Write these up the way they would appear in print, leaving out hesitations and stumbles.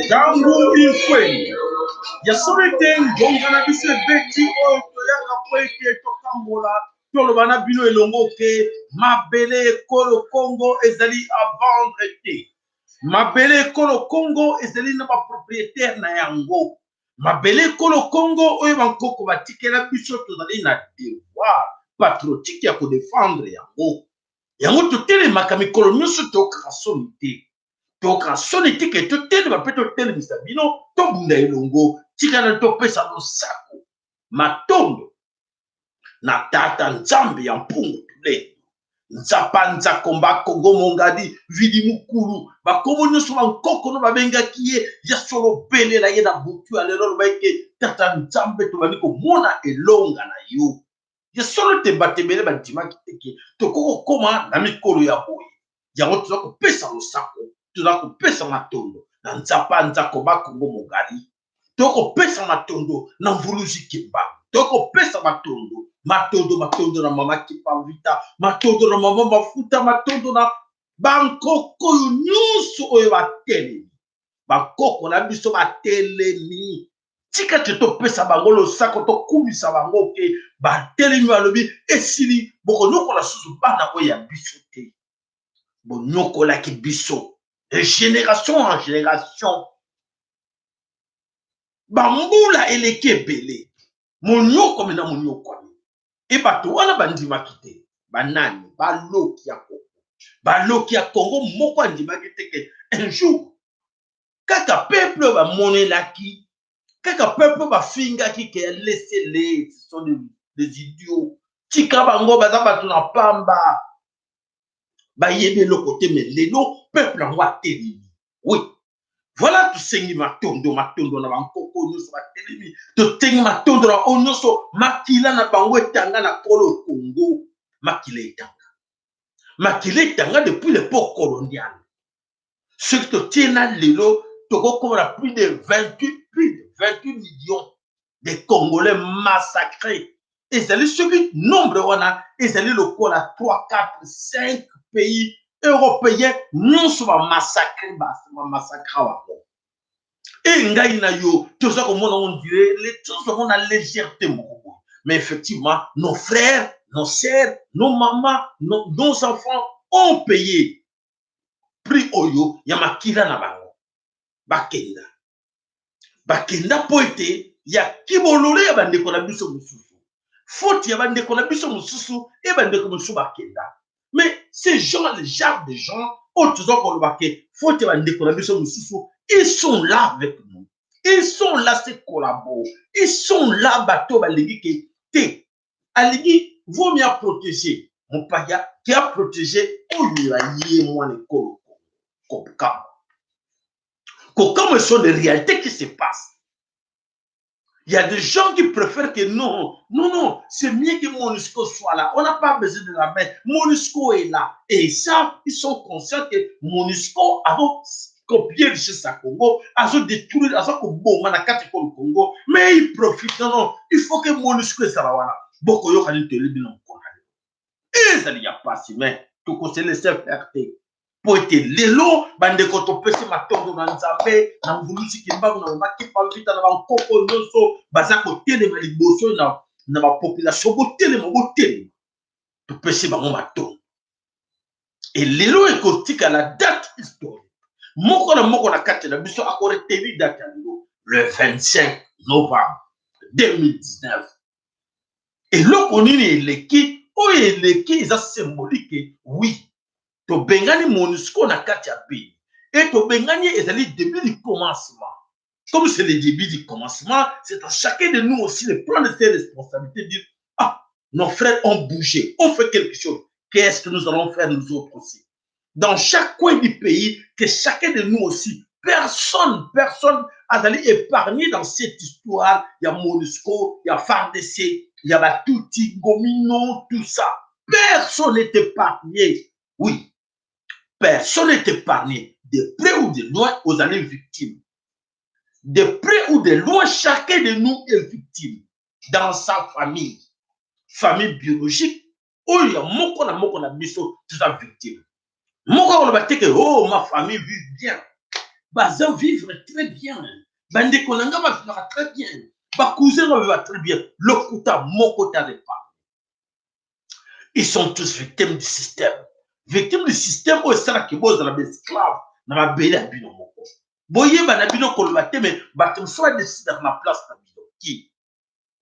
Dango infwe. Ya sorete ngongana bise beti o ya kapweke tokambola tolo bana bino elongo ke mabele kolo Congo ezali à vendre te. Mabele kolo Congo ezali na ba propriétaire na yango. Mabele kolo Congo oyo bankoko batikela biso tozali na devoir patriotique ya ko défendre yango. Yango totelemaka mikolo nyonso tokaka soni te. Tokaka soni te ke totelema mpe totelemisa bino tobunda elongo tikana topesa losako matondo na tata nzambe ya mpungu tule nzapa nzakomba kongo mongadi vidi mukulu bakombo nyonso bankoko no babengaki ye ya solo belela ye na butu ya lelo loba eke tata nzambe tobandi komona elonga na yo ya solo te batebele bandimaki teke tokokokoma na mikolo ya boye yango toza kopesa losako toza kopesa matondo na nzapa nzakomba kongo mongadi tokopesa matondo na mvuluzi kimba tokopesa matondo na mama kipavita matondo na mama mafuta matondo na bankoko oyo nyonso oyo batelemi bakoko na biso batelemi tika te topesa bango losako tokumisa bango ke batelemi balobi esili bokonyokola susu bana oyo ya biso te bonyokolaki biso de génération en génération bambula eleki ebele monyoko mena monyokwami e bato wana bandimaki te banani baloki ya kongo moko andimaki te ke un jour kaka peuple oyo bamonelaki kaka peuple oyo bafingaki ke laissez-les ce sont des idiots tika bango baza bato na pamba bayebi eloko te me lelo peuple yango atelemi oui. Voilà tosengi matondo na bankoko nyonso batelemi totengi matondo na oyo nyonso makila na bango etanga na kolo Congo makila etanga depuis l'époque coloniale soki totie na lelo tokokomona plus de 28 millions de Congolais massacrés ezali soki nombre wana ezali lokola 3, 4, 5 pays européens nyonso bamassacre bango e ngai na yo toza komona on dirait tozomona légèreté moko mais effectivement nos frères nos sœurs nos mamans nos enfants ont payé prix oyo ya makila na bango bakenda po ete ya kibololo ya bandeko na biso mosusu faute ya bandeko na biso mosusu e bandeko mosusu bakenda mais ces gens le genre de gens oyo toza koloba ke faute ya bandeko na biso mosusu ils sont là avec nous ils sont là se collabore ils sont là bato balingi ke te alingi vaut mieux protéger mopaya qui a protégé oyo aye mwana ekolo Kokam sont des réalités qui se passent. Il y a des gens qui préfèrent que non, c'est mieux que MONUSCO soit là. On n'a pas besoin de la mettre. MONUSCO est là. Et ça, ils sont conscients que MONUSCO a copié le chez Congo, a détruit, a copié le Congo, mais ils profitent. Non, il faut que MONUSCO soit là. Beaucoup de gens ont dit et ça n'y a pas si, mais tout conseil les self-RT. Po ete lelo bandeko topesi matondo na nzambe na mvulusi kimbangu na makipa vita na bankoko nyonso baza kotelema liboso na bapopulation botelema topesi bango matondo e lelo ekotika la date historique moko na kati na biso akoreteni date yango le 25 novembre 2019 eloko nini eleki oyo eleki eza symbolique oui to bengani MONUSCO na kati ya pays et to bengani ezali début du commencement comme c'est le début du commencement c'est à chacun de nous aussi de prendre ses responsabilités de dire ah nos frères ont bougé ont fait quelque chose qu'est-ce que nous allons faire nous autres aussi dans chaque coin du pays que chacun de nous aussi personne azali épargné dans cette histoire il y a MONUSCO il y a FARDC il y a Batuti Gomino tout ça personne n'est épargné oui Personne n'est épargné, de près ou de loin, aux années victimes. De près ou de loin, chacun de nous est victime dans sa famille. Famille biologique, où il y a moko na biso, tout ça victime. Moko on va dire que oh ma famille vit bien. Baza vivre très bien. Bande konanga va vivre très bien. Ba cousin va vivre très bien. Le kouta moko ta pas. Ils sont tous victimes du système. Victimes du système où ça qui bosse dans la esclave, na ma belle abino moko. Boye ba na bino kolbate mais ba comme soit décide dans la place na bino qui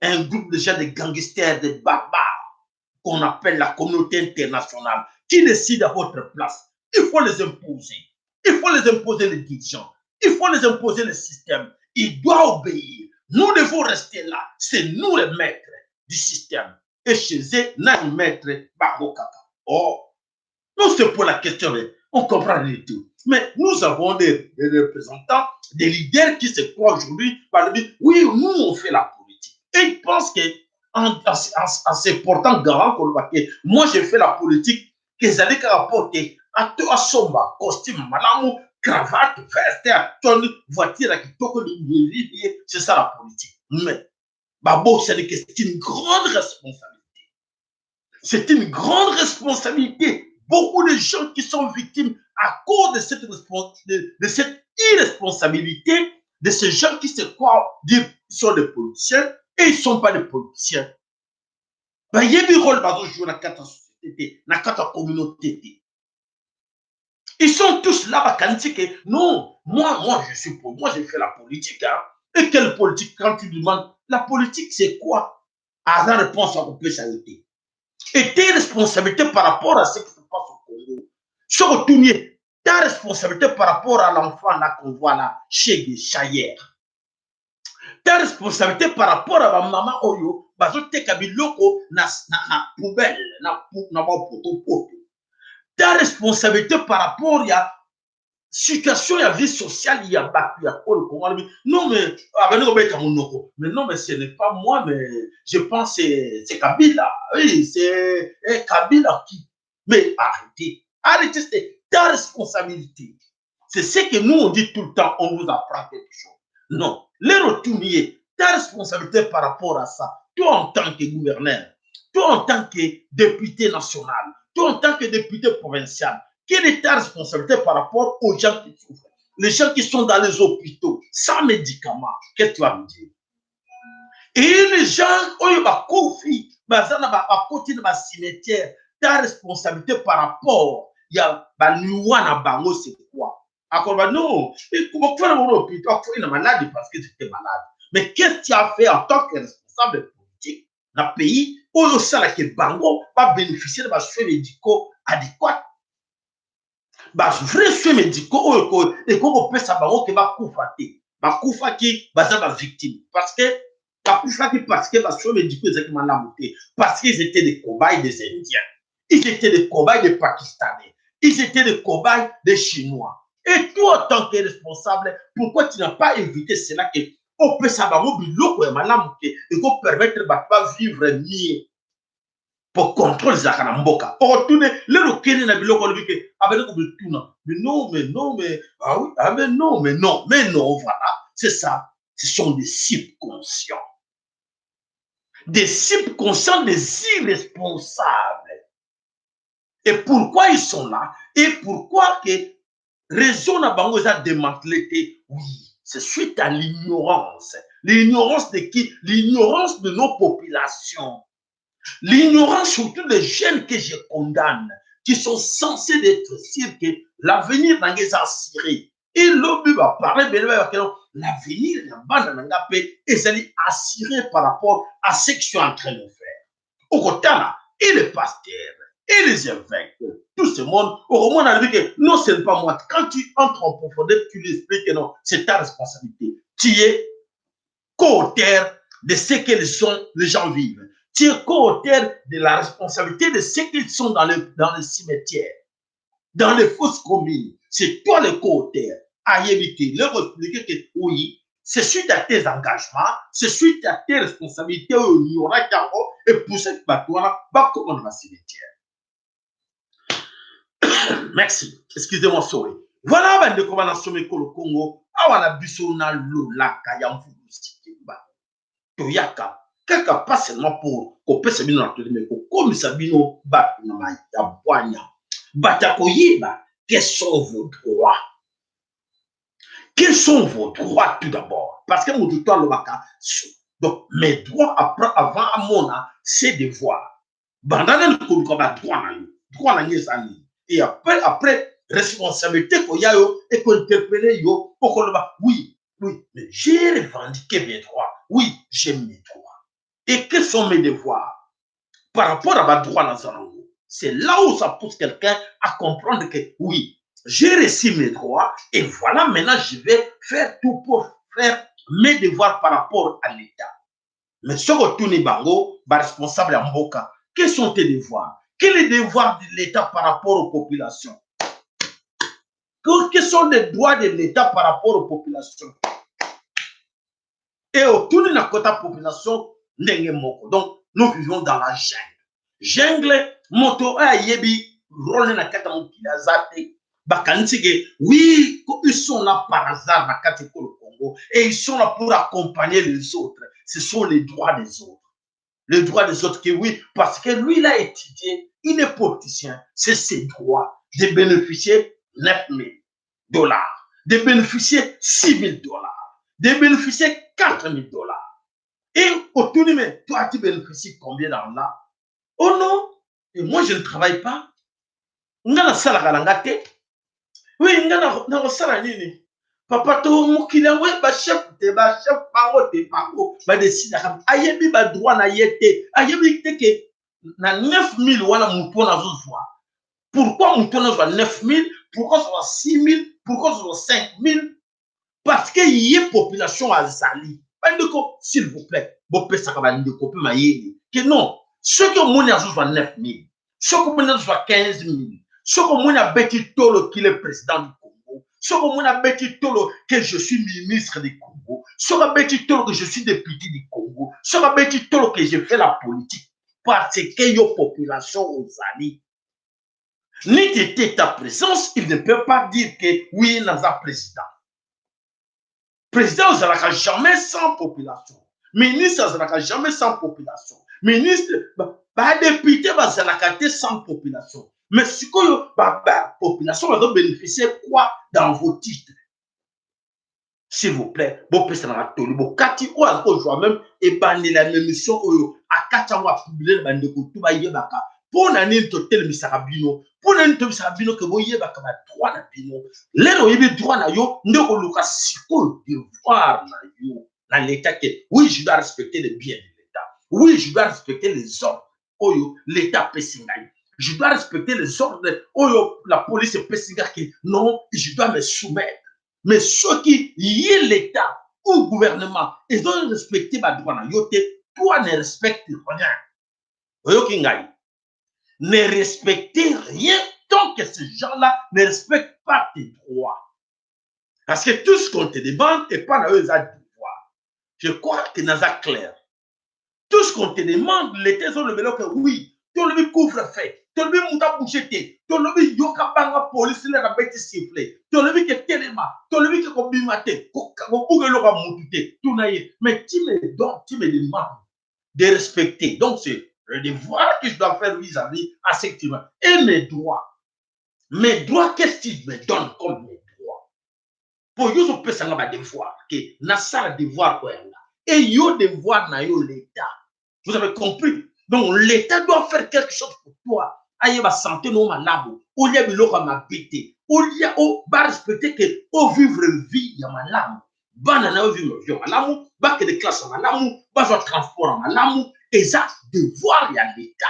un groupe de gens de gangsters, de barbares qu'on appelle la communauté internationale qui décide à votre place. Il faut les imposer. Il faut les imposer les dirigeants. Il faut les imposer le système. Il doit obéir. Nous devons rester là. C'est nous les maîtres du système. Et chez eux, n'a un maître Bakokaka. Oh, non, c'est pour la question. On comprend les tout. Mais nous avons des représentants, des leaders qui se croient aujourd'hui par le oui, nous, on fait la politique. Et ils pensent qu'en se portant garant, moi, j'ai fait la politique, qu'ils allaient rapporter à toi, somba, costume, malamu, cravate, veste, voiture, c'est ça la politique. Mais, Babo, c'est une grande responsabilité. C'est une grande responsabilité. Beaucoup de gens qui sont victimes à cause de cette irresponsabilité de ces gens qui se croient dire qu'ils sont des politiciens et ils ne sont pas des politiciens. Il y a un rôle dans la société, dans la communauté. Ils sont tous là, non, moi, je suis pour moi, j'ai fait la politique. Hein. Et quelle politique? Quand tu demandes, la politique, c'est quoi? À la réponse, on peut s'arrêter. Et tes responsabilités par rapport à ce qui se passe au Congo. Se retourner, ta responsabilité par rapport à l'enfant là qu'on voit là, chez des chaillères. Ta responsabilité par rapport à ma maman Oyo, bazote kabiloko na poubelle, na poto. Ta responsabilité par rapport à situation, il y a vie sociale, il y a battu, il y a quoi le Congo. Non, mais, mais non, mais ce n'est pas moi, mais je pense que c'est Kabila. Oui, c'est Kabila qui. Mais arrêtez, c'est ta responsabilité. C'est ce que nous, on dit tout le temps, on nous apprend quelque chose. Non, les retourniers, ta responsabilité par rapport à ça, toi en tant que gouverneur, toi en tant que député national, toi en tant que député provincial, quelle est ta responsabilité par rapport aux gens qui souffrent? Les gens qui sont dans les hôpitaux, sans médicaments, qu'est-ce que tu vas me dire? Et les gens, ils vont cimetière, ta responsabilité par rapport, il y a Nuwana Bango, c'est quoi? Encore, non, comment faire mon hôpital? Il est malade parce que j'étais malade. Mais qu'est-ce que tu as fait en tant que responsable politique dans le pays où le salaire que Bango va bénéficier de soins médicaux adéquats? Vrai soins médicaux et qu'on peut savoir que va koufater va koufaki va victime parce que va koufaki parce que va soins médicaux exactement la montée parce qu'ils étaient des cobayes des Indiens, ils étaient des cobayes des Pakistanais, ils étaient des cobayes des Chinois. Et toi, en tant que responsable, pourquoi tu n'as pas évité cela que on peut savoir biloko et malam et qu'on permettre de vivre mieux pour contrôler Zakana Mboka. Pour retourner, le Rokene na biloko le bike, avec le tuna. Mais non, ah oui, ah mais non, voilà. C'est ça. Ce sont des subconscients. Des subconscients, des irresponsables. Et pourquoi ils sont là? Et pourquoi que raison n'a pas démantelé? Oui, c'est suite à l'ignorance. L'ignorance de qui? L'ignorance de nos populations. L'ignorance surtout des jeunes que je condamne, qui sont censés être sûrs que l'avenir n'a pas assuré. Et l'objet va parler de l'avenir est assuré par rapport à ce qu'ils sont en train de faire. Au côté là, et les pasteurs, et les évêques, tout ce monde, au moins on a dit que non, ce n'est pas moi. Quand tu entres en profondeur, tu lui expliques que non, c'est ta responsabilité. Tu es co-auteur de ce que les gens vivent. Tu es co-auteur de la responsabilité de ce qu'ils sont dans les cimetières, dans les fosses communes. C'est toi le co-auteur. À éviter, leur expliquer que oui, c'est suite à tes engagements, c'est suite à tes responsabilités où il y aura carreau et pour cette bateau-là, va comment dans le cimetière. Merci. Excusez-moi, sorry. Voilà, ben, de comment on a sommé le Congo. Ah, on a biso na lolaka ya mfudu sikimba. Toyaka. Kaka pas seulement pour qu'on puisse bien entendre, mais pour comme ça, bino, bat, na ma ya boanya. Bata koyeba. Quels sont vos droits? Quels sont vos droits tout d'abord? Parce que mon droit, le baka. Donc, mes droits avant à mon, c'est devoirs. Bandana le droit na yo. Droit na ngezani. Et après, responsabilité qu'on y a yo, et qu'on interpelle yo, pour qu'on le va. Oui, oui, mais j'ai revendiqué mes droits. Oui, j'ai mes droits. Et quels sont mes devoirs? Par rapport à ma droit dans un c'est là où ça pousse quelqu'un à comprendre que oui, j'ai reçu mes droits et voilà, maintenant je vais faire tout pour faire mes devoirs par rapport à l'État. Mais ce que tu bango, responsable à Mboka, quels sont tes devoirs? Quel est le devoir de l'État par rapport aux populations? Quels sont les droits de l'État par rapport aux populations? Et autour de la population, donc nous vivons dans la jungle. Jungle, moto a yebi, rôle na kata mukilazate, bakantige, oui, ils sont là par hasard na kata le Congo, et ils sont là pour accompagner les autres. Ce sont les droits des autres. Les droits des autres, que oui, parce que lui, il a étudié, il est politicien, c'est ses droits de bénéficier 9 000 dollars, de bénéficier 6 000 dollars, de bénéficier 4 000 dollars. Et autour de mais toi, tu bénéficies combien dans là? Oh non, et moi, je ne travaille pas. Ngana sala kalangate. Oui, ngana sala nini. Papa to mukila we ba chef pango te pango ba décide ka ayebi ba droit na yete. Ayebi te ke na 9 000 wana muto na zozwa. Pourquoi muto na zwa 9 000? Pourquoi ça va 6 000? Pourquoi ça va 5 000? Parce que y a population azali. S'il vous plaît, vous pouvez savoir que non, ceux qui ont 9 000, ceux qui ont 15 000, ceux qui ont bêti tolo qui est le président du Congo, ceux qui ont bêti tolo que je suis ministre du Congo, ceux qui ont bêti tolo que je suis député du Congo, ceux qui ont bêti tolo que je fais la politique, parce que y a population azali. Ni t'était ta présence, il ne peut pas dire que oui, il n'a pas président. Président n'azalaka jamais sans population. Ministre n'azalaka jamais sans population. Ministre, député n'azalaka sans population. Mais si la population va bénéficier quoi dans vos titres? S'il vous plaît, vous pouvez s'en rappeler. Vous kati ou à même et banner la même mission à katangwa publier bande ko tuba yebaka. Pour nani totel misarabino, pour nani to misarabino que vous yebaka ba droit na bino. Lelo yebi droit na yo ndeko luka siko devoir na yo na l'état que oui, je dois respecter les biens de l'état. Oui, je dois respecter les ordres. Oyo l'état pessingai. Je dois respecter les ordres. Oyo la police pessingai que non, je dois me soumettre. Mais ceux qui y est l'État ou le gouvernement, ils doivent respecter ma droit. Toi, ne respecte rien. Ne respectez rien tant que ces gens-là ne respectent pas tes droits. Parce que tout ce qu'on te demande n'est pas dans eux devoirs. Je crois que c'est clair. Tout ce qu'on te demande, l'État sont le vélo que oui, tout le monde couvre fait. Tout le monde a bougé, tout le monde yoka banga police la bête sifflé, tout le monde qui téléma, tout le monde qui combimate, ko loka mutute, tout naïe. Mais tu me demandes de respecter. Donc c'est le devoir que je dois faire vis-à-vis à ce que tu m'as. Et mes droits. Mes droits, qu'est-ce qu'ils me donnent comme mes droits? Pour yo so pesa nga devoir, que na ça devoir quoi là. Et yo devoir na yo l'État. Vous avez compris? Donc, l'État doit faire quelque chose pour toi. Aïe, ma santé, non, ma labo. Ou y a biloko ma bité. Ou y a, ba respecter que, ou vivre une vie, y a ma lame. Banana, ou vivre une vie, ma lame. Ba que de classe, ma lame. Ba soit transport, ma lame. Et ça, devoir, y a l'État.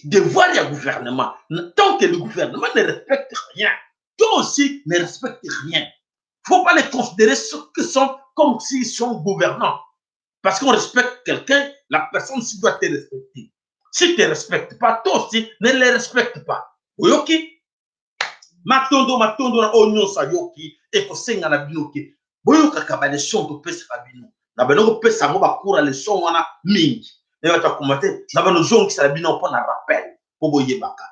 Devoir, y a gouvernement. Tant que le gouvernement ne respecte rien, toi aussi ne respecte rien. Faut pas les considérer ceux qui sont comme s'ils sont gouvernants. Parce qu'on respecte quelqu'un, la personne aussi doit te respecter. Si tu ne respectes pas, toi aussi, ne les respecte pas. Oyoki, matondo, na onyo sa yoki, et ko senga na binoki. Boyoka kabalesyon to pesa kabino. Na bano pesa mo bakura leson wana mingi. Ne wata komate, na bano zongi sa bino po na rappel. Po boye baka.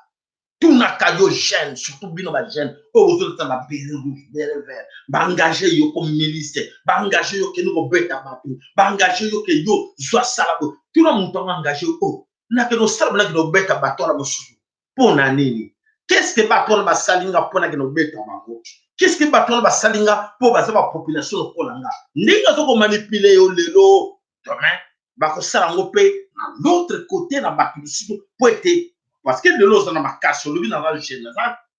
tout n'a qu'à yo gêne, surtout bino ba gêne. Oh, vous êtes la belle rouge, belle vert. Ba engagé yo comme milice, ba engagé yo que nous beta batou, ba engagé yo que yo soit salabo. Tout le monde engagé oh, na que nous salabo na que nous beta batou la mosusu. Pour nani. Qu'est-ce que batou ba salinga pour na que nous beta bango? Qu'est-ce que batou ba salinga pour ba la population pour langa? Ninga zo ko manipuler yo lelo demain ba ko salango pe l'autre côté na batou pour être parce que de l'eau, ça n'a pas cassé. Le dans le gym, dans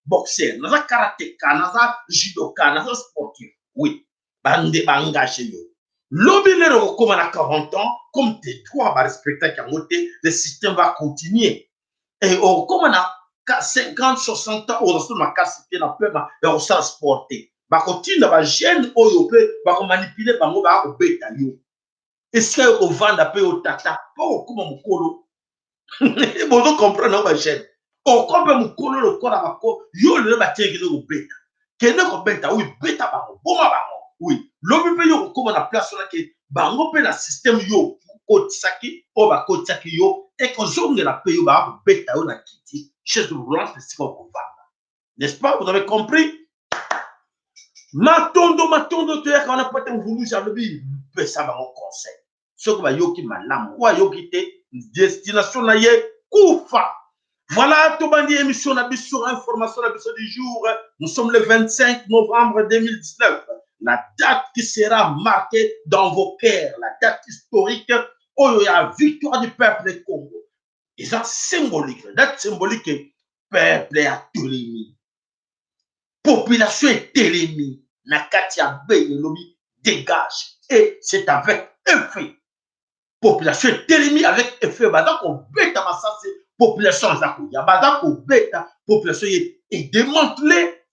boxer, dans le karatéka, dans le judoka, dans le sportif. Oui, bande engagé. L'objet de comme à 40 ans, comme tes droits va respecter qu'à côté, le système va continuer. Et comme on a 50, 60 ans, on a cassé la peur, on s'en sporter. Va continuer dans la gêne, on va manipuler, on va bêta. Est-ce qu'on vend un peu au tata? Oh, comment on colo? Vous comprenez ma chaîne. On comprend mon colo le corps à ma co. Yo le bâtiment qui nous bêta. Qui nous bêta oui bêta bango. Bon bango oui. L'homme peut yo comme on a place là que bango peut la système yo kotsaki o ba kotsaki yo et que zonge la paye yo ba bêta yo na kiti chez le roulant c'est ce qu'on va. N'est-ce pas? Vous avez compris? Matondo tu es quand on a peut-être voulu j'avais dit ça va mon conseil. Ce que va yo qui malam quoi yo qui te destination na ye koufa. Voilà, tout bandi émission sur information du jour. Nous sommes le 25 novembre 2019. La date qui sera marquée dans vos cœurs, la date historique où il y a la victoire du peuple du Congo. Et ça symbolique, la date symbolique, peuple est télémi. Population est télémi. Nakatia Beyelobi dégage. Et c'est avec effet. Population est télémi avec effet. Donc on bête à ma c'est population ya bazako beta population est démantelée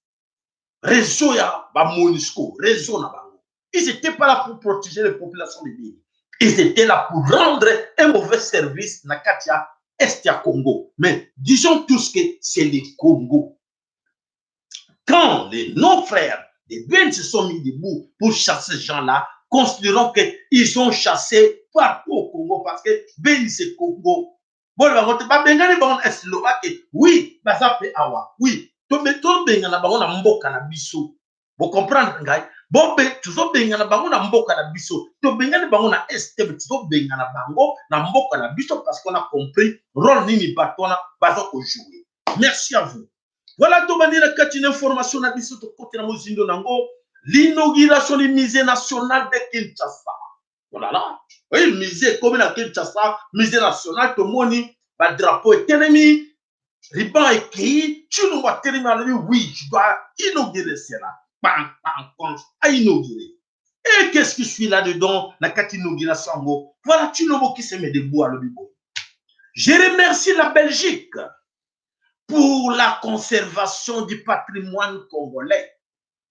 réseau ya ba MONUSCO réseau na bango ils étaient pas là pour protéger les populations de Béni ils étaient là pour rendre un mauvais service na katia est ya Congo mais disons tous que c'est le Congo quand les non-frères des Béni se sont mis debout pour chasser ces gens-là considérons qu'ils ont chassé partout au Congo parce que Béni c'est Congo. Bon, oui, baza pe awa. Oui, to benga na bango na mboka na biso. Vous comprenez ngai? Bon be tuzo benga na bango na mboka na biso. To benga na bango na este, tuzo benga na bango na mboka na biso parce qu'on a compris rôle nini batona baza ko jouer. Merci à vous. Voilà to bandi na kati na information na biso to côté na mozindo nango l'inauguration du musée national de Kinshasa. Voilà. Oui, le musée, comme dans Kinshasa, musée national, tout le monde, le drapeau est ennemi, riban est cueilli, tu nous vois tellement, oui, je dois inaugurer cela. À inaugurer. Et qu'est-ce qui suit là-dedans, la carte inauguration? Voilà, tu nous vois qui se met debout à l'objet. Je remercie la Belgique pour la conservation du patrimoine congolais.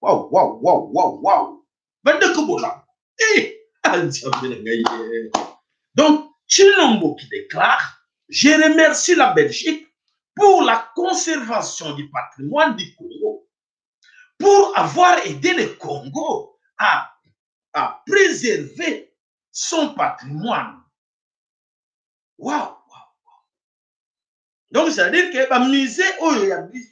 Waouh, waouh, waouh, waouh, waouh. Ben de Kobola. Donc, Chilombo qui déclare, je remercie la Belgique pour la conservation du patrimoine du Congo, pour avoir aidé le Congo à préserver son patrimoine. Waouh, waouh. Donc, ça veut dire que le musée, il y a des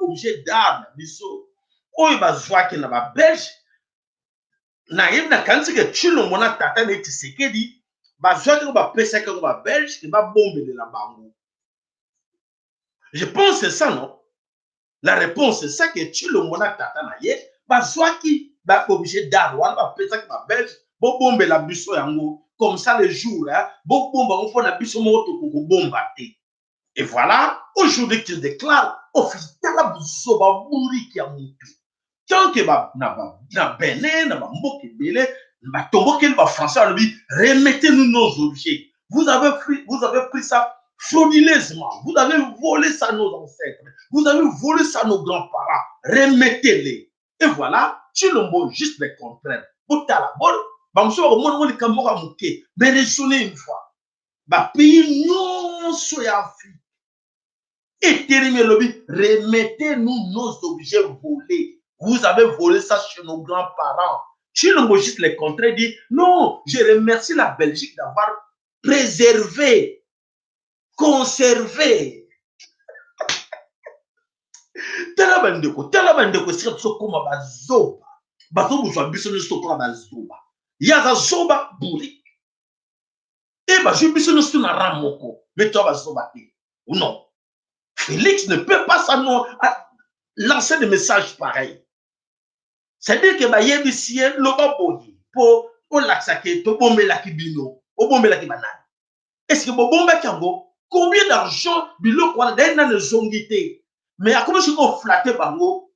objets d'art, il y a des Belge. Na yeb na kanti ke Chilombo na tata na Tshisekedi bazwa ke ba pesa ke ba belge ke ba bombe de la bango. Je pense c'est ça non? La réponse c'est ça que Chilombo na tata na ye bazwa ki ba obligé d'arwa ba pesa ke ba belge bo bombe la biso yango comme ça le jour hein bo bomba on fona biso mo to ko bomba te. Et voilà, aujourd'hui tu déclares officiellement la biso ba muri ki ya mutu. Tant que na Bénin, na Mboka Belé, na Togo ba français lui remettez-nous nos objets. Vous avez pris ça frauduleusement. Vous avez volé ça à nos ancêtres. Vous avez volé ça à nos grands-parents. Remettez-les. Et voilà, Chilombo juste le contraire. Botala bol, ba mso ko mon woni kamboka muke. Mais raisonnez une fois. Ba pays non so ya Afrique. Et terminé lobby, remettez-nous nos objets volés. Vous avez volé ça chez nos grands-parents. Chilombo juste le contraire dit non, je remercie la Belgique d'avoir préservé, conservé. tala bandeko sika biso koma bazoba bazobuzwa biso nyonso lokola bazoba yaza zoba buri e bazwi biso nyonso na ran moko me toya bazoba te non. Félix ne peut pas lancer des messages pareils. C'est-à-dire que bayebisi ye loba boyi po olakisa ke tobombelaki bino obombelaki banani. Est-ce que bobombaki yango combien d'argent biloko wana daye nano ezongi te mais akomi soki oflate bango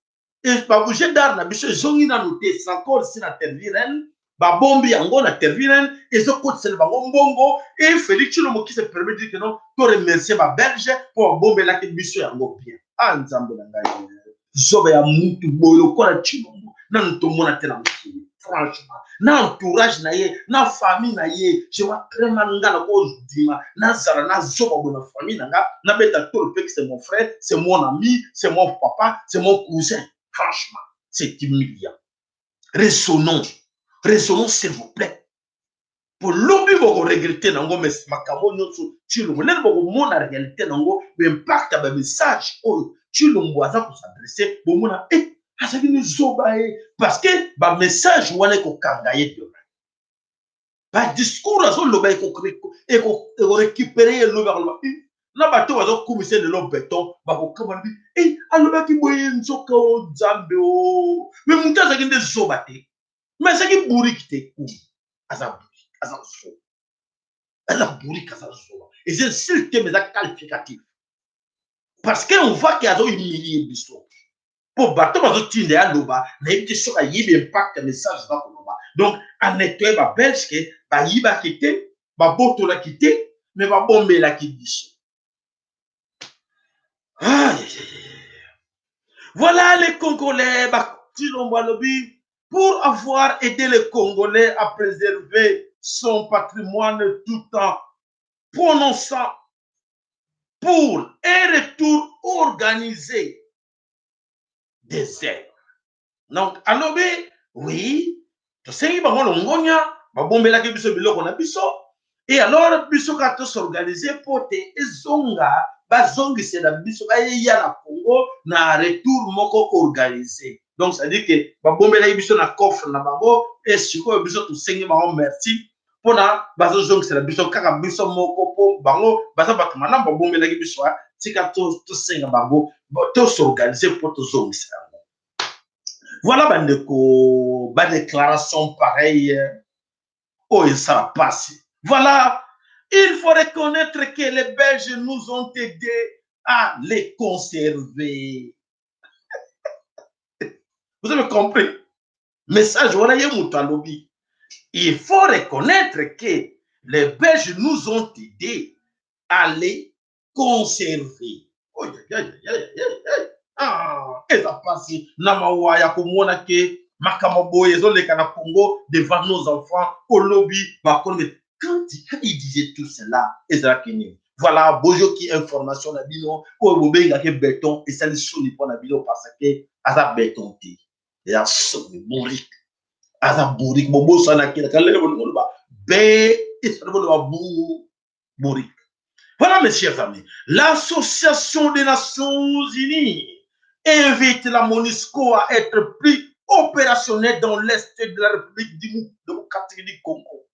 babouge d'art na biso ezongi nano te c'est encore ici na tervirene babombi yango na tervirene ezokotisela bango mbongo e Félix Tshilombo qui se permet de dire que non to remercier babelge po babombelaki biso yango bien nzambe na ngai zobe ya mutu boye lokola Tshilombo nano tomona te na mokili franchement na entourage na ye na famille na ye je vois très mal nga na kozima nazala nazoba boye na famille na nga nabeta tolo mpe c'est mon frère c'est mon ami c'est mon papa c'est mon cousin franchement c'est humiliant. Résonnons s'il vous plaît pour lobi boko regretter nango mais makambo nyonso Tshilombo nene boko mona réalité nango impact ba message oyo Tshilombo aza ko s'adresser bomona azali ni zoba parce que ba message wana ko kanga ye demain ba discours azoloba eko récupérer loba loba na bato bazo commissaire de l'homme béton bako kama bi alobaki boye nzoka o nzambe o mais mutu azaki nde zoba te mais azaki buriki te aza buriki aza zoba et c'est sûr que mes qualificatif parce que on voit qu'il y a do humilier biso pour bato bazotinda ya loba nayebi te soki ayibi impact ya message za koloba donc anetoye babelge ke bayibaki te babotolaki te me babombelaki biso. Voilà les Congolais Tshilombo alobi pour avoir aidé les Congolais à préserver son patrimoine tout en prononçant pour un retour organisé des aides. Donc, alobi, oui, tosengi bango longonya, babombelaki biso biloko na biso, et alors biso ka to s'organiser pour te ezonga, bazongisela biso bayeya na Congo na retour moko organisé. Donc, ça dit que babombelaki biso na coffre na bango, et sikoyo biso tosengi bango merci, pona bazozongisela biso kaka biso moko po bango baza bato malamu babombelaki biso tika tosenga bango to s'organiser pour tozongisela. Voilà bandeko, ba déclaration pareille, oh ça passe. Voilà, il faut reconnaître que les Belges nous ont aidés à les conserver. Vous avez compris? Message, voilà, il faut reconnaître que les Belges nous ont aidés à les conserver. Oh, eza pasi na mawa ya komona ke makambo ezoleka na Congo devant nos enfants olobi bakone quand il disait tout cela ezalaki voilà bojoki information na bino ko bobenga ke béton et ça le soni pour na bino parce que aza béton ti ya soni borik aza borik bobosa na kila kalele bolingo ba be ezalo ba borik. Voilà mes chers amis, l'Association des Nations Unies invite la MONUSCO à être plus opérationnelle dans l'Est de la République démocratique du Congo.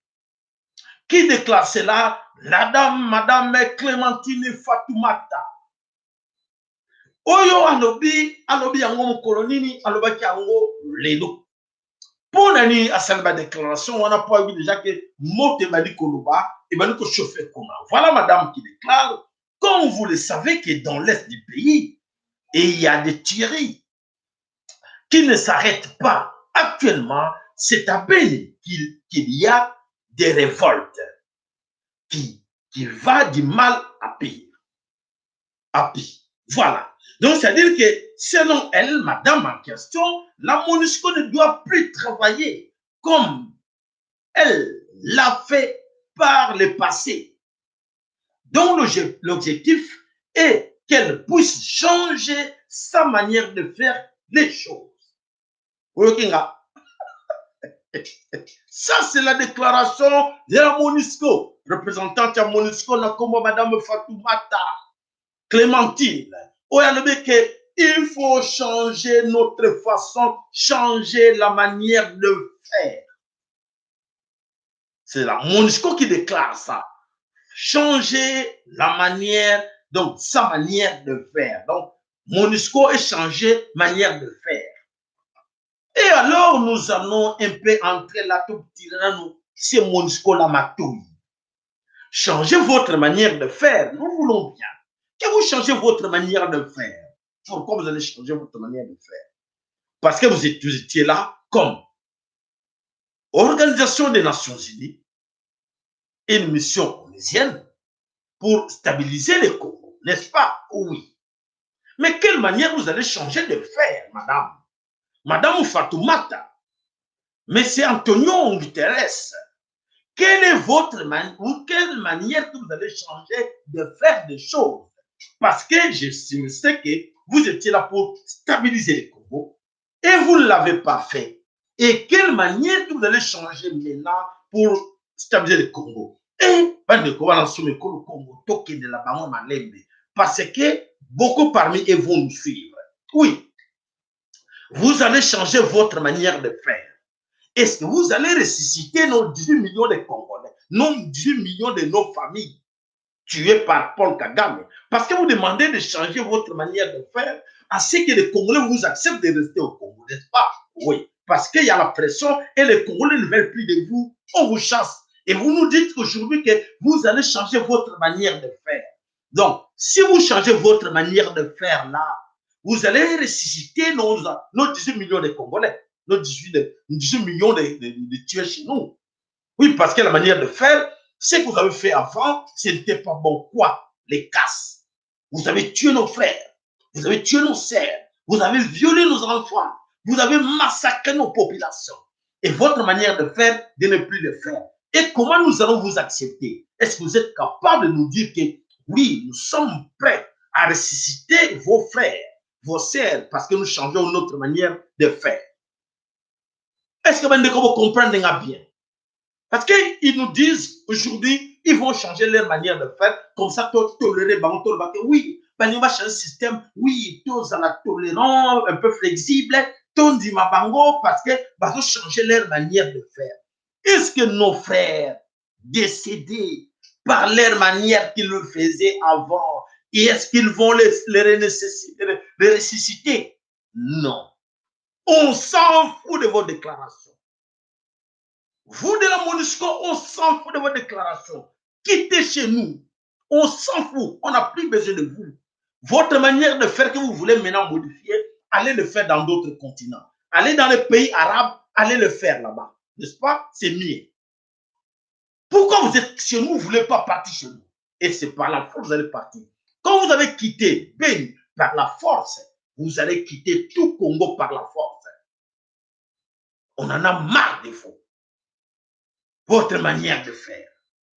Qui déclare cela? Madame Clémentine Fatoumata. Oyo alobi yango mokolonini alobaki yango lelo. Pour nani asalba déclaration, on a pas vu déjà que mote bali koloba et bali ko chauffer comment. Voilà madame qui déclare, comme vous le savez que dans l'Est du pays, et il y a des tueries qui ne s'arrêtent pas. Actuellement, c'est à peine qu'il y a des révoltes qui va du mal à pire. Voilà. Donc, c'est-à-dire que selon elle, madame en question, la MONUSCO ne doit plus travailler comme elle l'a fait par le passé. Donc, l'objectif est qu'elle puisse changer sa manière de faire les choses. Ça, c'est la déclaration de la MONUSCO. Représentante de la MONUSCO, comme Madame Fatoumata Clémentine. il faut changer notre façon, changer la manière de faire. C'est la MONUSCO qui déclare ça. Changer la manière, donc sa manière de faire. Donc, MONUSCO est changé manière de faire. Et alors, nous allons un peu entrer là, tout petit, c'est MONUSCO la matouille. Changez votre manière de faire. Nous voulons bien que vous changez votre manière de faire. Pourquoi vous allez changer votre manière de faire? Parce que vous étiez là comme Organisation des Nations Unies, une mission onusienne pour stabiliser les Congo, n'est-ce pas? Oui. Mais quelle manière vous allez changer de faire, madame? Madame Fatoumata, Monsieur Antonio Guterres, quelle est votre manière, ou quelle manière que vous allez changer de faire des choses? Parce que je sais que vous étiez là pour stabiliser les Congo et vous ne l'avez pas fait. Et quelle manière que vous allez changer maintenant pour stabiliser le Congo? Et parce que beaucoup parmi eux vont nous suivre. Oui, vous allez changer votre manière de faire. Est-ce que vous allez ressusciter nos 18 millions de Congolais, nos 18 millions de nos familles tuées par Paul Kagame? Parce que vous demandez de changer votre manière de faire à ce que les Congolais vous acceptent de rester au Congo, n'est-ce pas? Oui, parce qu'il y a la pression et les Congolais ne veulent plus de vous, on vous chasse. Et vous nous dites aujourd'hui que vous allez changer votre manière de faire. Donc, si vous changez votre manière de faire là, vous allez ressusciter nos 18 millions de Congolais, nos 18 millions de tués chez nous. Oui, parce que la manière de faire, ce que vous avez fait avant, ce n'était pas bon. Quoi? Les casses. Vous avez tué nos frères, vous avez tué nos sœurs, vous avez violé nos enfants, vous avez massacré nos populations. Et votre manière de faire, de ne plus le faire. Et comment nous allons vous accepter? Est-ce que vous êtes capable de nous dire que oui, nous sommes prêts à ressusciter vos frères, vos sœurs, parce que nous changeons notre manière de faire? Est-ce que vous comprenez bien? Parce qu'ils nous disent aujourd'hui, ils vont changer leur manière de faire, comme ça, tolérer, oui, on va changer le système, oui, tous à la tolérance, un peu flexible, tout dit mabango, parce que va changer leur manière de faire. Est-ce que nos frères décédés par leur manière qu'ils le faisaient avant, et est-ce qu'ils vont les ressusciter? Non. On s'en fout de vos déclarations. Vous de la MONUSCO, on s'en fout de vos déclarations. Quittez chez nous. On s'en fout. On n'a plus besoin de vous. Votre manière de faire que vous voulez maintenant modifier, allez le faire dans d'autres continents. Allez dans les pays arabes, allez le faire là-bas. N'est-ce pas? C'est mieux. Pourquoi vous êtes chez nous, vous ne voulez pas partir chez nous? Et c'est par la force que vous allez partir. Quand vous avez quitté Beni par la force, vous allez quitter tout Congo par la force. On en a marre des faux. Votre manière de faire,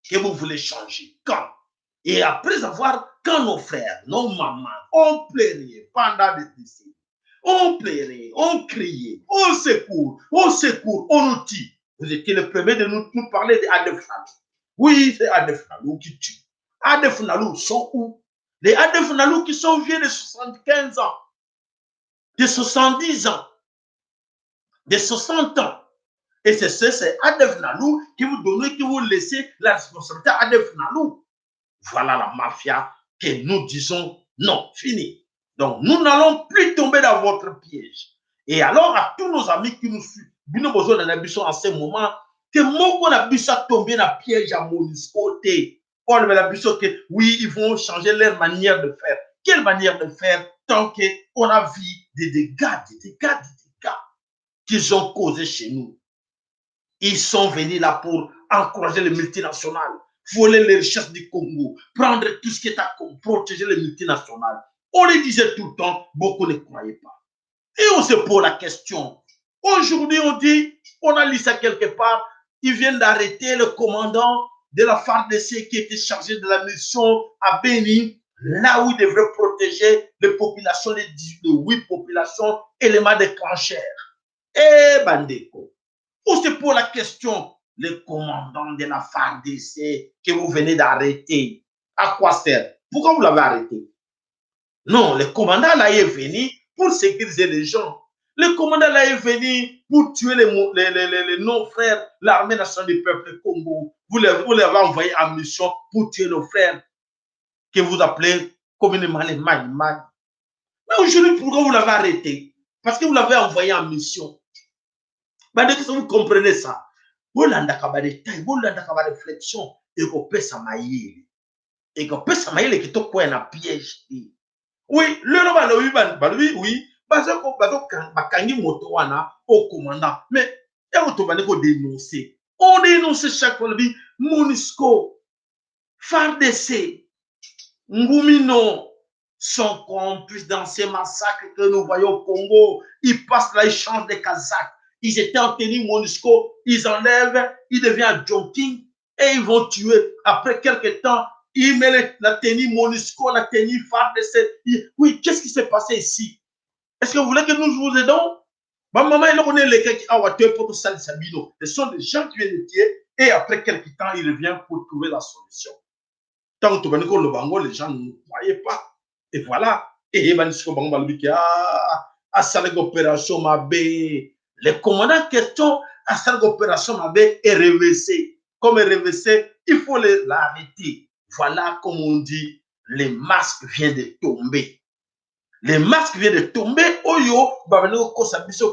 que vous voulez changer. Quand? Et après avoir, quand nos frères, nos mamans ont pleuré pendant des décennies, on plairait, on criait, on secourt, on nous tue. Vous étiez le premier de nous parler d'Adef Nalou. Oui, c'est Adef Nalou qui tue. Adef Nalou sont où? Les Adef Nalou qui sont vieux de 75 ans, de 70 ans, de 60 ans. Et c'est Adef Nalou qui vous donnez, qui vous laissez la responsabilité à Adef Nalou. Voilà la mafia que nous disons non, fini. Donc, nous n'allons plus tomber dans votre piège. Et alors, à tous nos amis qui nous suivent, nous avons besoin d'un en ce moment, que mon a pu tomber dans le piège à MONUSCO. On a pu que oui, ils vont changer leur manière de faire. Quelle manière de faire tant qu'on a vu des dégâts qu'ils ont causés chez nous. Ils sont venus là pour encourager les multinationales, voler les richesses du Congo, prendre tout ce qui est à protéger les multinationales. On les disait tout le temps, beaucoup ne croyaient pas. Et on se pose la question. Aujourd'hui, on dit, on a lu ça quelque part, ils viennent d'arrêter le commandant de la FARDC qui était chargé de la mission à Beni, là où il devrait protéger les populations, les 8 populations, éléments déclencheurs. Eh, Bandeko, on se pose la question, le commandant de la FARDC que vous venez d'arrêter, à quoi sert? Pourquoi vous l'avez arrêté? Non, le commandant là est venu pour sécuriser les gens. Le commandant là est venu pour tuer les non-frères, l'armée nationale du peuple Congo. Vous l'avez envoyé en mission pour tuer nos frères que vous appelez communément les Maïman. Mais aujourd'hui, pourquoi vous l'avez arrêté? Parce que vous l'avez envoyé en mission. Bah, dès que vous comprenez ça, vous l'avez détail, vous l'avez réflexion, et vous pouvez s'amailler. Et vous pouvez s'amailler qui est un piège. Oui, le oui, parce que bakangi moto wana au commandant. Mais il y a dénoncer. On dénonce chaque fois, MONUSCO, FARDC, Ngumino sont complices dans ces massacres que nous voyons au Congo. Ils passent là, ils changent des Kazakhs. Ils étaient en tenue MONUSCO, ils enlèvent, ils deviennent jogging et ils vont tuer. Après quelques temps, ils mettent la tenue MONUSCO, la tenue FARDC. Oui, qu'est-ce qui s'est passé ici? Est-ce que vous voulez que nous vous aidons? Maman, il connaît les gens qui ont tué pour ça, ce sont des gens qui viennent de tuer et après quelques temps, ils reviennent pour trouver la solution. Tant que le bango, les gens ne croyaient pas. Et voilà. Et il y a cette opération Mabé. Le commandant en question à cette opération Mabé est réversé. Comme est réversé, il faut l'arrêter. Voilà, comme on dit, les masques viennent de tomber. Les masques viennent de tomber. Oyo,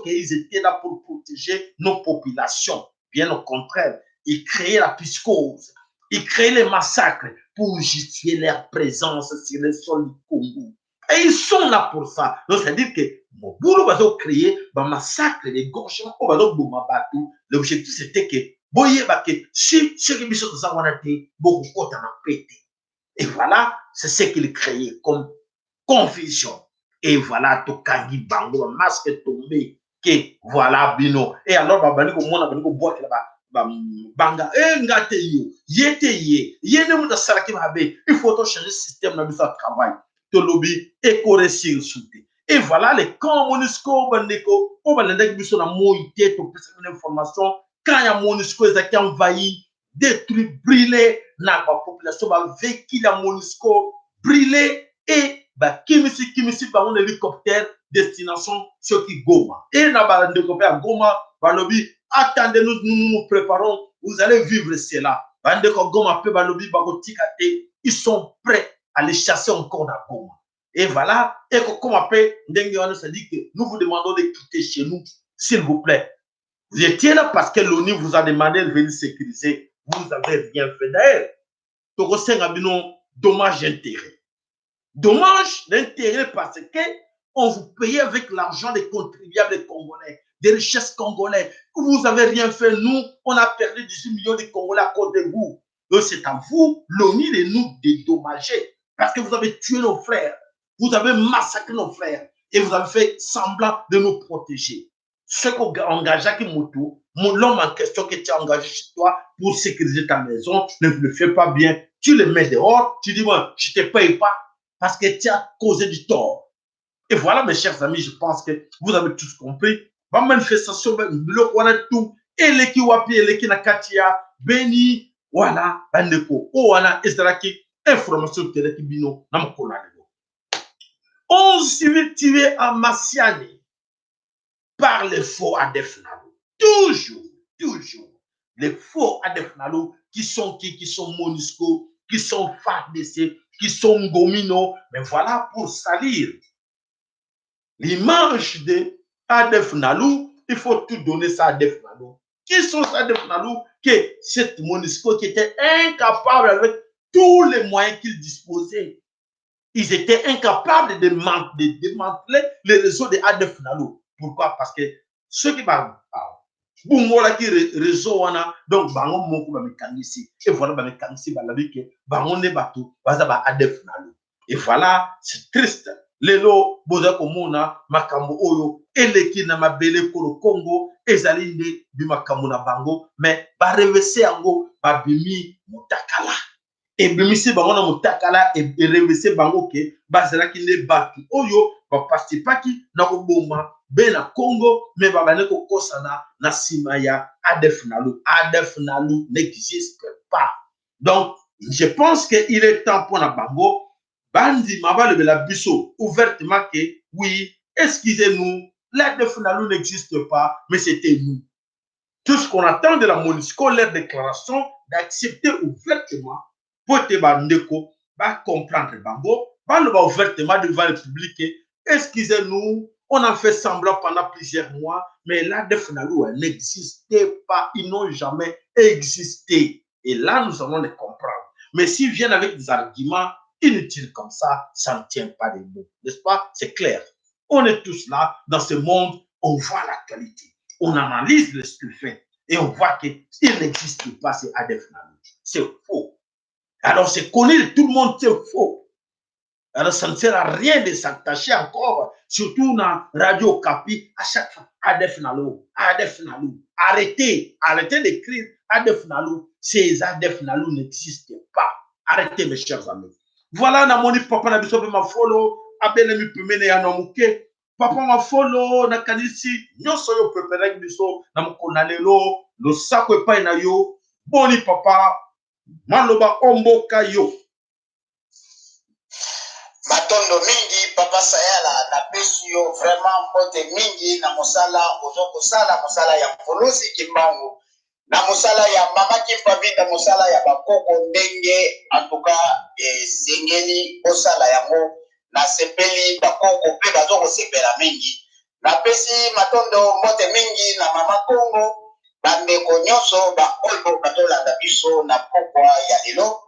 ils étaient là pour protéger nos populations. Bien au contraire, ils créaient la psychose. Ils créaient les massacres pour justifier leur présence sur le sol du Congo. Et ils sont là pour ça. Donc, c'est-à-dire que mon boulot va créer un massacre, des gorgements, l'objectif c'était que, si ceux qui sont dans la beaucoup de pété. Et voilà, c'est ce qu'il créait comme confusion. Et voilà, Tokangi Bango, masque tombé, que voilà, Bino. Et alors, banga ngate yo yete yene muta saraki mabe il faut changer le système na bisa travail to lobby éco-récir souté et voilà les camps MONUSCO bandeko o balenda biso na moité to pesa une information quand ya MONUSCO ezaki envahi détruit brûlé na ba population ba véhicule la MONUSCO brûlé et ba kimisi ba un hélicoptère destination ceux qui Goma et na ba ndeko à Goma ba lobby attendez, nous préparons, vous allez vivre cela. Ils sont prêts à les chasser encore dans Goma. Et voilà, et comme après, ça dit que nous vous demandons de quitter chez nous, s'il vous plaît. Vous étiez là parce que l'ONU vous a demandé de venir sécuriser. Vous n'avez rien fait d'ailleurs. Togo Sengabino, dommage d'intérêt. Dommage d'intérêt parce que on vous payait avec l'argent des contribuables congolais, des richesses congolais. Vous n'avez rien fait. Nous, on a perdu 18 millions de Congolais à cause de vous. C'est à vous, l'ONU, de nous dédommager. Parce que vous avez tué nos frères. Vous avez massacré nos frères. Et vous avez fait semblant de nous protéger. Ce qu'on engage à Kimoto, l'homme en question que tu as engagé chez toi pour sécuriser ta maison, ne le fais pas bien. Tu le mets dehors. Tu dis, moi, je ne te paye pas parce que tu as causé du tort. Et voilà, mes chers amis, je pense que vous avez tous compris. Ma manifestation, le Kwana tout, et les Kiwapi, et les Kinakatia, Beni, voilà, Bandeko, Owana, Esdraki, information de Telekibino, Namkona. 11 civils tués à Massiani par les faux Adef Nalo. Toujours. Les faux Adef Nalo qui sont MONUSCO, qui sont FARDC, qui sont Ngomino, mais voilà pour salir l'image de Adef Nalou, il faut tout donner ça à Adef Nalou. Qui sont ces Adef Nalou? Que cette MONUSCO qui était incapable avec tous les moyens qu'ils disposaient. Ils étaient incapables de démanteler les réseaux de Adef Nalou. Pourquoi? Parce que ceux qui parlent, Bungola qui réseau wana donc bango moko ba mekanisi et voilà ba mekanisi ba labi ke bango ne bato baza ba Adef Nalou. Et voilà, c'est triste. Lelo boza komona makambo oyo eleki na mabele kolo Congo ezali nde bi makambo na bango mais ba revese yango ba bimi mutakala et bimisi bango na mutakala et revese bango ke bazalaki nde batu oyo ba participaki na koboma be na Congo mais ba bane ko kosana na sima ya Adef Nalou. Adef Nalou n'existe pas. Donc je pense qu'il est temps pour na bango Bandi Mabal de la Bisso, ouvertement que oui, excusez-nous, l'ADF Nalou n'existe pas, mais c'était nous. Tout ce qu'on attend de la MONUSCO, leur déclaration, d'accepter ouvertement pour te bandeko, va comprendre Bango, va le voir ouvertement devant le public. Excusez-nous, on a fait semblant pendant plusieurs mois, mais l'ADF Nalou n'existait pas, ils n'ont jamais existé. Et là, nous allons les comprendre. Mais s'ils viennent avec des arguments inutiles comme ça ne tient pas debout. N'est-ce pas? C'est clair. On est tous là, dans ce monde, on voit l'actualité. On analyse ce qu'il fait et on voit qu'il n'existe pas, c'est ADF Nalou. C'est faux. Alors, c'est connu de tout le monde, c'est faux. Alors, ça ne sert à rien de s'attacher encore, surtout dans Radio Capi, à chaque fois, ADF Nalou, ADF Nalou. Arrêtez d'écrire ADF Nalou. Ces ADF Nalou n'existent pas. Arrêtez, mes chers amis. Voilà, na moni papa na biso ma follow, abele mi pemene ya nomuke. Papa ma follow na kanisi nyonso yo prepare biso na mukona lelo lo sako epai na yo. Boni papa maloba omboka yo. Matondo mingi papa Sayala na pesi yo vraiment mpote mingi na mosala ozoko sala mosala ya polosi kimbangu na mosala ya mama Kimpavita mosala ya bakoko ndenge antuka sengeli osala yango na sepeli bakoko pe bazoko sepela mingi na pesi matondo mpote mingi na mama Kongo bandeko nyonso ba oyo batolanda biso na pokwa ya lelo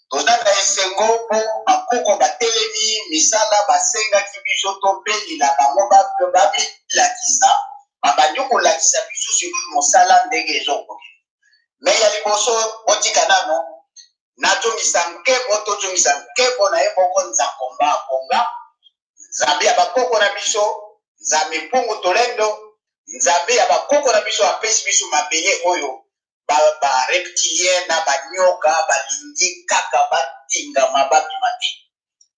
tozanga esengo po bakoko batelemi misala basengaki biso topelila bango babilakisa babandi kolakisa biso surtout mosala ndenge ezokoki me ya liboso otika nano nazongisa nkebo tozongisa nkebo na ye moko nzakomba akonga nzambe ya bakoko na biso nzambe mpungu tolendo nzambe ya bakoko na biso apesi biso mabele oyo reptilien na banyoka balingi kaka batingama babima te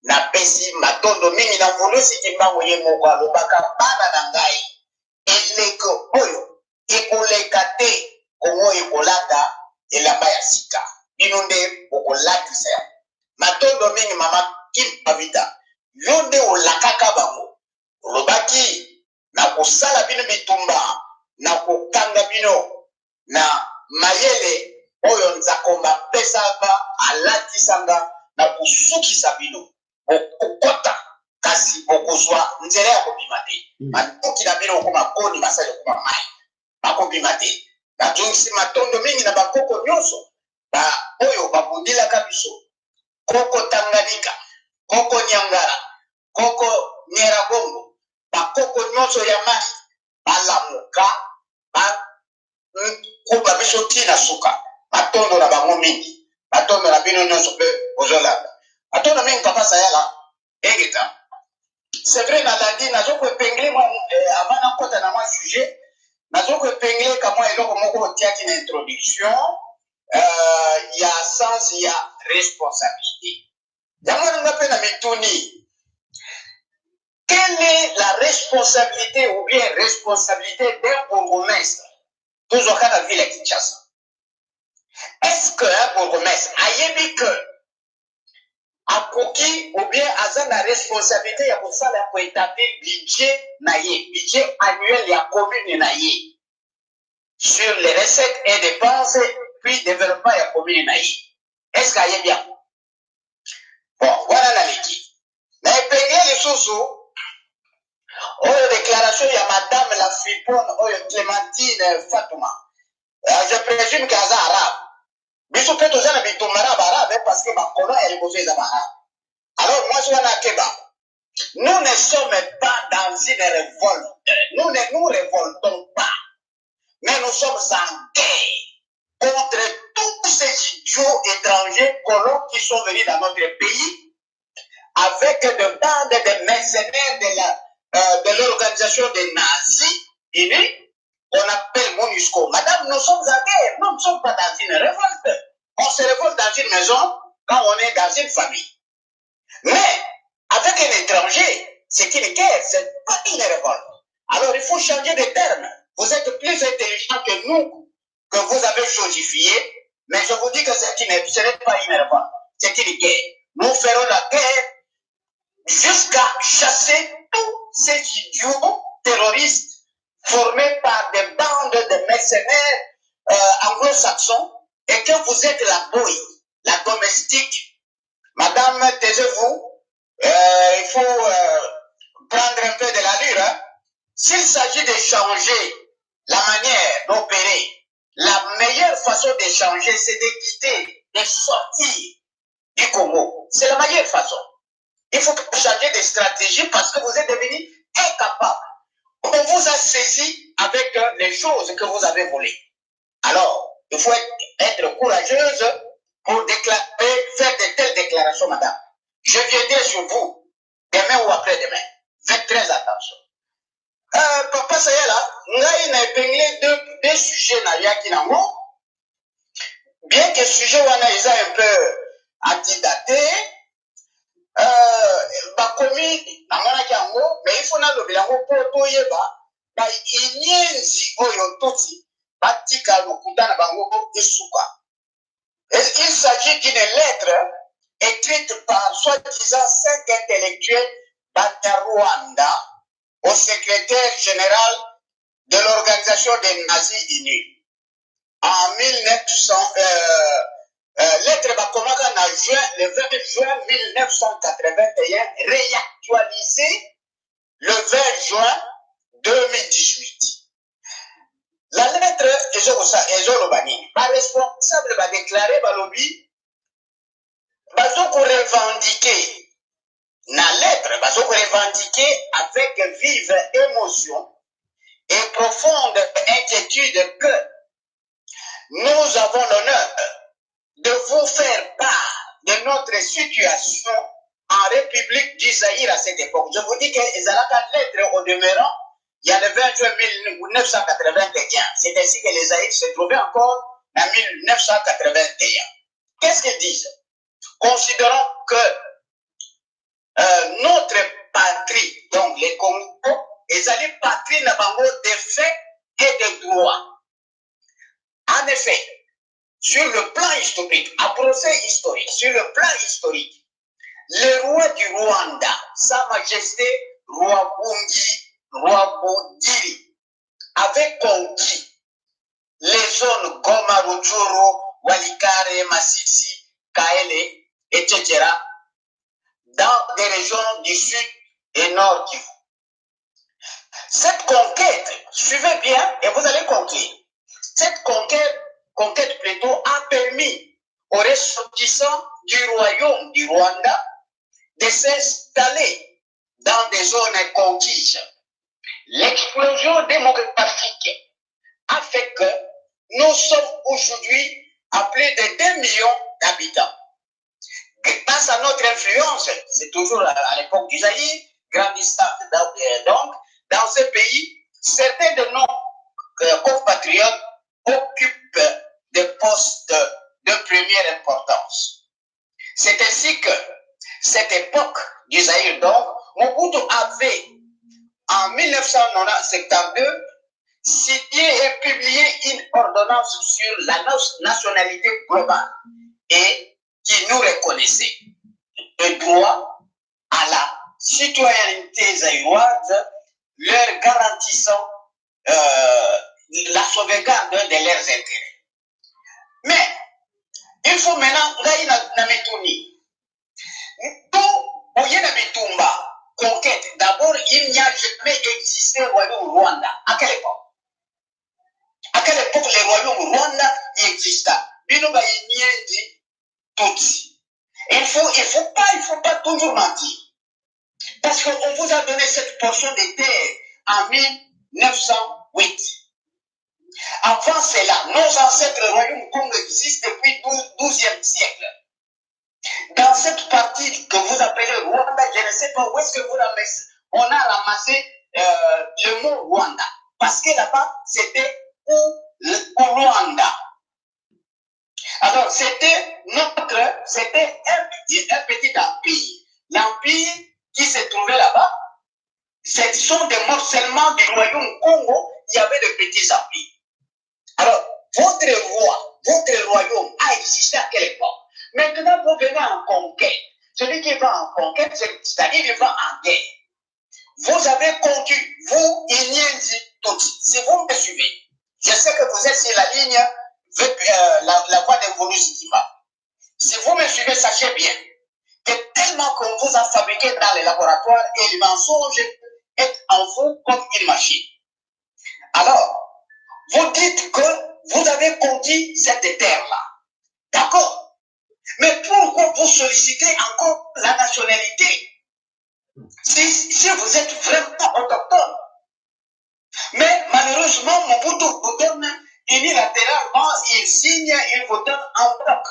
napesi matondo mingi na mvulusi kimbango ye moko alobaka bana na ngai eleko oyo ekoleka te kongo ekolata elamba ya sika bino nde okolatisa ya matondo mingi mama Kimpavita yo nde olakaka bango olobaki na kosala bino bitumba na kokanga bino na mayele oyo nzakomba pesaka alatisanga na kusukisa bino okota kasi okozwa nzela ya kobima te mandoki na bino okoma koni masali okoma mai bakobima te bazongisi matondo mingi na bakoko nyonso oyo babundilaka biso koko Tanganyika koko Nyangara koko Nyeragongo bakoko nyonso ya mai balamuka kuba biso tina suka matondo na bango mingi matondo na bino nyonso mpe ozolanda matondo mingi papa Sayala egeta c'est vrai nalandi nazokoepengle mwa avant nakota na mwa sujet nazokoepengle kamwa eloko moko otiaki na introduction ya sens ya responsabilité yango ninga mpe na mituni quelle est la responsabilité ou bien responsabilité d'un bourgmestre toujours dans la ville de Kinshasa? Est-ce qu'un bourgmestre a dit que a coquille ou bien a la responsabilité pour établir budget budget annuel de la commune naïe sur les recettes et dépenses puis développement de la commune naïe? Est-ce qu'il y a bien? Bon, voilà la l'équipe. Mais payer les sous oyo déclaration ya madame la Fripone oyo Clémentine Fatouma. Je présume qu'elle est arabe. Biso pe toza na bitumara arabe parce que bakolo ya liboso eza arabe. Alors moi je wana keba. Nous ne sommes pas dans une révolte. Nous ne nous révoltons pas. Mais nous sommes en guerre contre tous ces idiots étrangers colons qui sont venus dans notre pays avec des bandes de mercenaires de l'organisation des nazis unis qu'on appelle MONUSCO. Madame, nous sommes en guerre. Nous ne sommes pas dans une révolte. On se révolte dans une maison quand on est dans une famille. Mais avec un étranger, c'est une guerre, c'est pas une révolte. Alors il faut changer de terme. Vous êtes plus intelligent que nous, que vous avez chosifié, mais je vous dis que ce n'est pas une révolte, c'est une guerre. Nous ferons la guerre jusqu'à chasser tous ces idiots terroristes formés par des bandes de mercenaires anglo-saxons et que vous êtes la boy, la domestique. Madame, taisez-vous, il faut prendre un peu de l'allure. Hein. S'il s'agit de changer la manière d'opérer, la meilleure façon de changer, c'est de quitter, de sortir du Congo. C'est la meilleure façon. Il faut changer de stratégie parce que vous êtes devenu incapable. On vous a saisi avec les choses que vous avez volées. Alors, il faut être courageuse pour déclarer, faire de telles déclarations, madame. Je viendrai sur vous demain ou après-demain. Faites très attention. Papa Sayala, ngai na épinglé deux sujets na yaki nango. Bien que le sujet wana est un peu antidaté, bakomi namonaki yango, mais il faut nalobi yango po toyeba ba inyenzi oyo toti batika lokuta na bango esuka. Il s'agit d'une lettre écrite par soi-disant 5 intellectuels Banyarwanda au secrétaire général de l'Organisation des Nations Unies. En 1900, lettre Bakomaka le 20 juin 1981, réactualisée le 20 juin 2018. La lettre Ezolobani, par responsable va déclarer Balobi, Bazoko revendiquer, la lettre Bazoko revendiquer avec vive émotion et profonde inquiétude que nous avons l'honneur de vous faire part de notre situation en République du Zaïre à cette époque. Je vous dis que les lettres au demeurant, il y a le 20 juin 1981. C'est ainsi que les Zaïre se trouvaient encore en 1981. Qu'est-ce qu'ils disent? Considérons que notre patrie, donc les Congos, ils allaient patrie na bango de fait et de droit. En effet, sur le plan historique, à procès historique, sur le plan historique, le roi du Rwanda, Sa Majesté Roi Bundiri, avait conquis les zones Goma, Rutshuru, Walikare, Masisi, Kaele, etc., dans des régions du sud et nord Kivu. Cette conquête, suivez bien et vous allez conclure, cette conquête plutôt a permis aux ressortissants du royaume du Rwanda de s'installer dans des zones conquises. L'explosion démographique a fait que nous sommes aujourd'hui à plus de 2 millions d'habitants. Grâce à notre influence, c'est toujours à l'époque du Zaïre, grandissant donc, dans ce pays, certains de nos compatriotes occupent des postes de première importance. C'est ainsi que cette époque du Zaïre, donc, Mobutu avait, en 1972, signé et publié une ordonnance sur la nationalité globale et qui nous reconnaissait le droit à la citoyenneté zaïroise, leur garantissant la sauvegarde de leurs intérêts. Mais, il faut maintenant, conquête. D'abord, il n'y a jamais existé le royaume Rwanda. À quelle époque? À quelle époque le royaume Rwanda exista? Il faut pas toujours mentir. Parce qu'on vous a donné cette portion de terre en 1908. Avant cela, nos ancêtres royaumes Congo existent depuis le XIIe siècle. Dans cette partie que vous appelez Rwanda, je ne sais pas où est-ce que vous ramassez. On a ramassé le mot Rwanda. Parce que là-bas, c'était Rwanda. Alors, c'était un petit empire. L'empire qui se trouvait là-bas, ce sont des morcellement du royaume Congo, il y avait de petits empires. Alors, votre royaume a existé à quelle époque? Maintenant, vous venez en conquête. Celui qui va en conquête, c'est-à-dire il va en guerre. Vous avez conduit, vous, Inyenzi Tutsi. Si vous me suivez, je sais que vous êtes sur la ligne avec la voie de Volusitima. Si vous me suivez, sachez bien que tellement qu'on vous a fabriqué dans les laboratoires et le mensonge est en vous comme une machine. Alors, vous dites que vous avez conquis cette terre-là. D'accord. Mais pourquoi vous sollicitez encore la nationalité si vous êtes vraiment autochtone? Mais malheureusement, Mobutu vous donne unilatéralement, il signe, il vous donne en bloc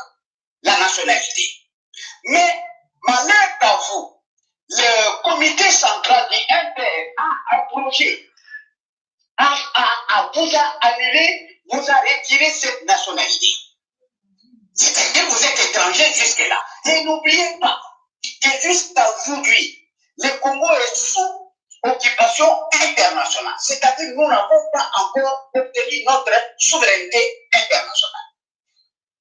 la nationalité. Mais malheur à vous, le comité central du MPR a approché, vous a annulé, vous a retiré cette nationalité. C'est-à-dire que vous êtes étranger jusque-là. Et n'oubliez pas que jusqu'à aujourd'hui, le Congo est sous occupation internationale. C'est-à-dire que nous n'avons pas encore obtenu notre souveraineté internationale.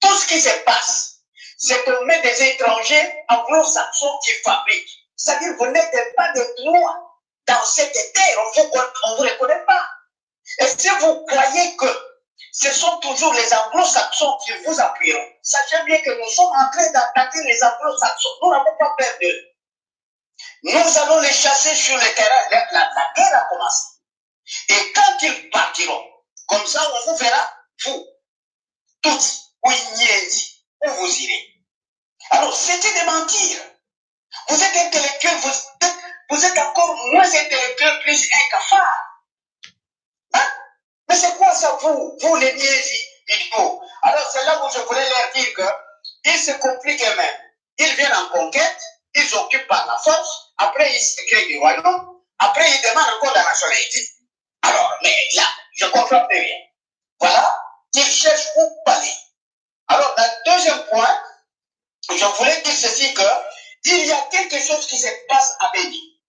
Tout ce qui se passe, c'est qu'on met des étrangers anglo-saxons qui fabriquent. C'est-à-dire que vous n'êtes pas de droit dans cette terre. On ne vous reconnaît pas. Et si vous croyez que ce sont toujours les anglo-saxons qui vous appuieront, sachez bien que nous sommes en train d'attaquer les anglo-saxons. Nous n'avons pas peur d'eux. Nous allons les chasser sur le terrain. La guerre a commencé. Et quand ils partiront, comme ça, on vous verra, vous, tous, ou Inyezi, où vous irez. Alors, c'était de mentir. Vous êtes intellectuel, vous êtes encore moins intellectuel, plus un cafard. Hein? Mais c'est quoi ça, vous les Niési, idiots? Alors, c'est là où je voulais leur dire qu'ils se compliquent eux-mêmes. Ils viennent en conquête, ils occupent par la force, après ils se créent du royaume, après ils demandent encore la nationalité. Alors, mais là, je ne comprends plus rien. Voilà, ils cherchent où aller. Alors, dans le deuxième point, je voulais dire ceci il y a quelque chose qui se passe à Béni.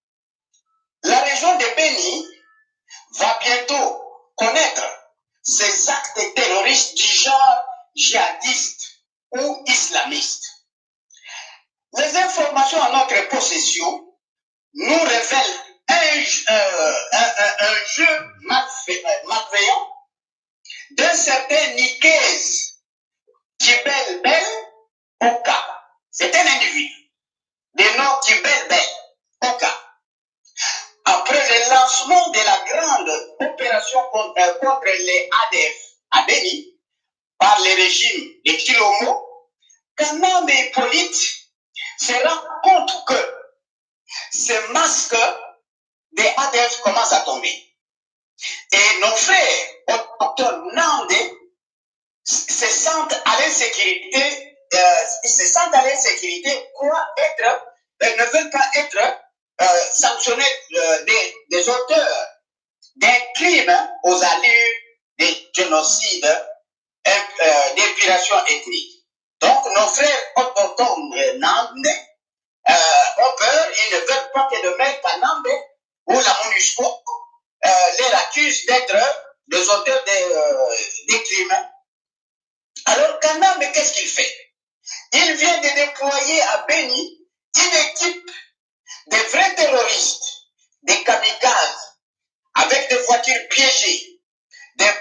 La région de Béni va bientôt connaître ces actes terroristes du genre djihadiste ou islamiste. Les informations en notre possession nous révèlent un jeu malveillant d'un certain Nikez Kibel Bel Oka. C'est un individu. De nom Kibel Bel Oka. Après le lancement de la grande opération contre les ADF à Béni par le régime de Kilomo, Kanambe et Hippolyte se rendent compte que ces masques des ADF commencent à tomber. Et nos frères autochtones nandais se sentent à l'insécurité, ne veulent pas être sanctionnés des auteurs d'un crime aux allures de génocide, d'épuration ethnique. Donc, nos frères autochtones nandais ont peur, ils ne veulent pas que le maire Kanambe ou la MONUSCO les accusent d'être les auteurs des crimes. Alors, Kanambe, qu'est-ce qu'il fait? Il vient de déployer à Béni une équipe de vrais terroristes, des kamikazes, avec des voitures piégées, des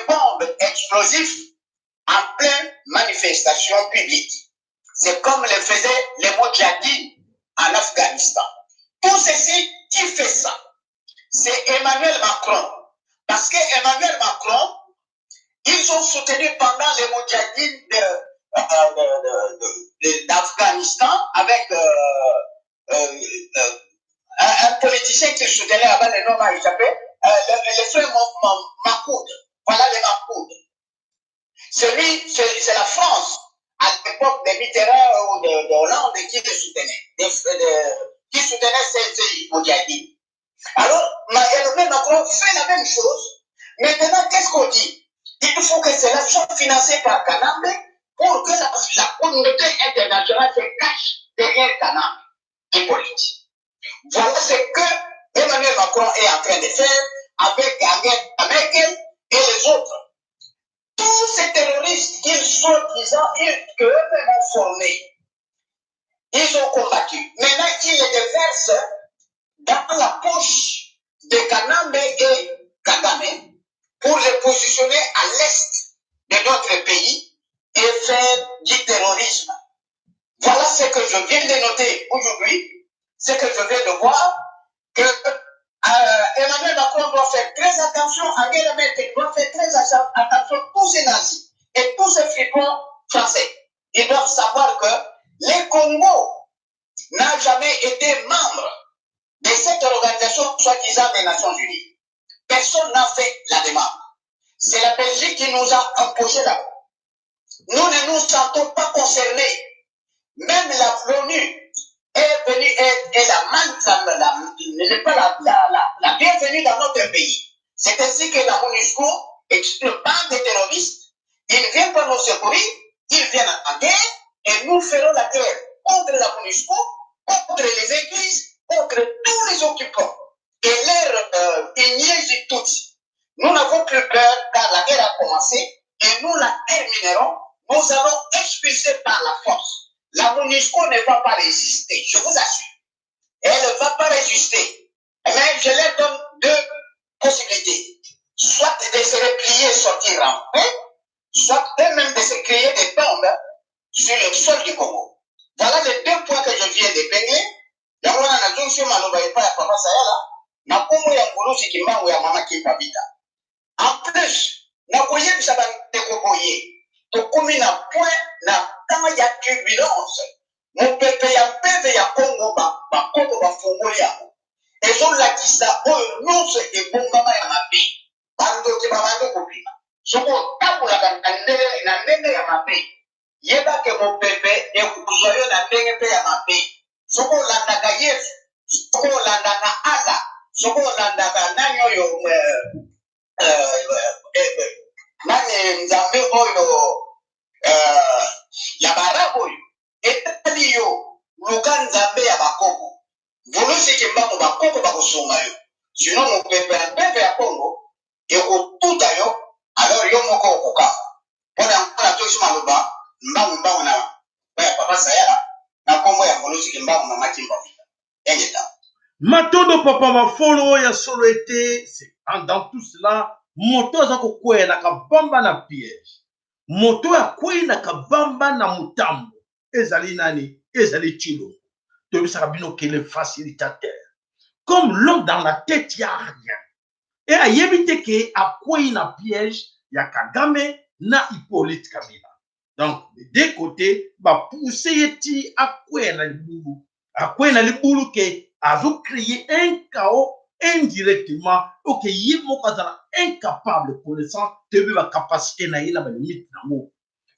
bombes explosives en pleine manifestation publique. C'est comme le faisaient les Mojahideen en Afghanistan. Tout ceci, qui fait ça? C'est Emmanuel Macron. Parce qu'Emmanuel Macron, ils ont soutenu pendant les Mojahideen d'Afghanistan avec un politicien qui soutenait avant le nom m'a échappé, le frère Mahmoud. Voilà les Mahmoud. C'est la France, à l'époque de Mitterrand ou de Hollande, qui les soutenait, qui soutenait ces Mojahideen. Alors, Emmanuel Macron fait la même chose. Maintenant, qu'est-ce qu'on dit? Il faut que cela soit financé par Kanambe pour que la communauté internationale se cache derrière Kanambe et politique. Voilà ce que Emmanuel Macron est en train de faire avec Angela Merkel et les autres. Tous ces terroristes qu'ils sont disant, qu'eux-mêmes ont formés, Ils ont combattu. Maintenant, ils les déversent dans la poche de Kanambe et Kagame pour les positionner à l'est de notre pays et faire du terrorisme. Voilà ce que je viens de noter aujourd'hui, ce que je viens de voir, que Emmanuel Macron doit faire très attention, Angela Merkel doit faire très attention à tous ces nazis et tous ces fripons français. Ils doivent savoir que les Congo n'a jamais été membre de cette organisation soi-disant des Nations Unies. Personne n'a fait la demande. C'est la Belgique qui nous a imposé là-bas. Nous ne nous sentons pas concernés. Même l'ONU est venue et n'est pas la bienvenue dans notre pays. C'est ainsi que la MONUSCO est une bande de terroristes. Ils viennent pas nous secourir, ils viennent en guerre et nous ferons la guerre contre la MONUSCO, contre les églises, contre tous les occupants. Et ils niaisent toutes. Nous n'avons plus peur car la guerre a commencé et nous la terminerons. Nous allons expulser par la force. La MONUSCO ne va pas résister, je vous assure. Elle ne va pas résister. Mais je leur donne deux possibilités. Soit de se replier et sortir en paix, soit eux-mêmes de se créer des tombes sur le sol du Congo. Voilà les deux points que je viens d'épingler. D'abord, on a jonction Malobaïpa et Papa Sayala. Na Congo ya Koulousi Kimbangu ya Mama Kimpavita. En plus, na Koye Bisaban Tekoboye. Tokumi na point na kama ya turbulence. Mon pepe ya peve ya Congo ba Congo ba Fongo yako. Ezo lakisa oyo nyonso ebongama ya mabe. Bando ke babando kopima. Soko tabula na ndenge ya mabe. Yeba ke mon pepe ekuzoyo na ndenge pe ya mabe. Soko landaka Yesu. Soko landaka Ala. Soko landaka nanyo yo nani nzambe oyo ya barabu oyo etali yo luka nzambe ya bakoko volusiki mbango bakoko bakosunga yo sino mopepe ya mpepe ya kongo ekotuta yo alors yo moko okokafa mpona tosi maloba mbangu na baya papa sayala na kombo ya volusiki mbango mama kimbavita engeta Matondo papa mafolo ya solo été, dans tout cela, moto za kokwela na kabamba na piège. Moto ya kwela kabamba na mutambo. Ezali nani? Ezali chilo. Tobi sarabino que le facilitateur. Comme l'homme dans la tête, il n'y a rien. Et à yébite que a kwela piège, il y a Kagame na Hippolyte Kabila. Donc, des deux côtés, ba pousser yeti a kwela libulu. A kwela libulu que a créé un chaos indirectement, ok, yimokazala incapable connaissant, tebi ba capacité na yela ba limite na mo.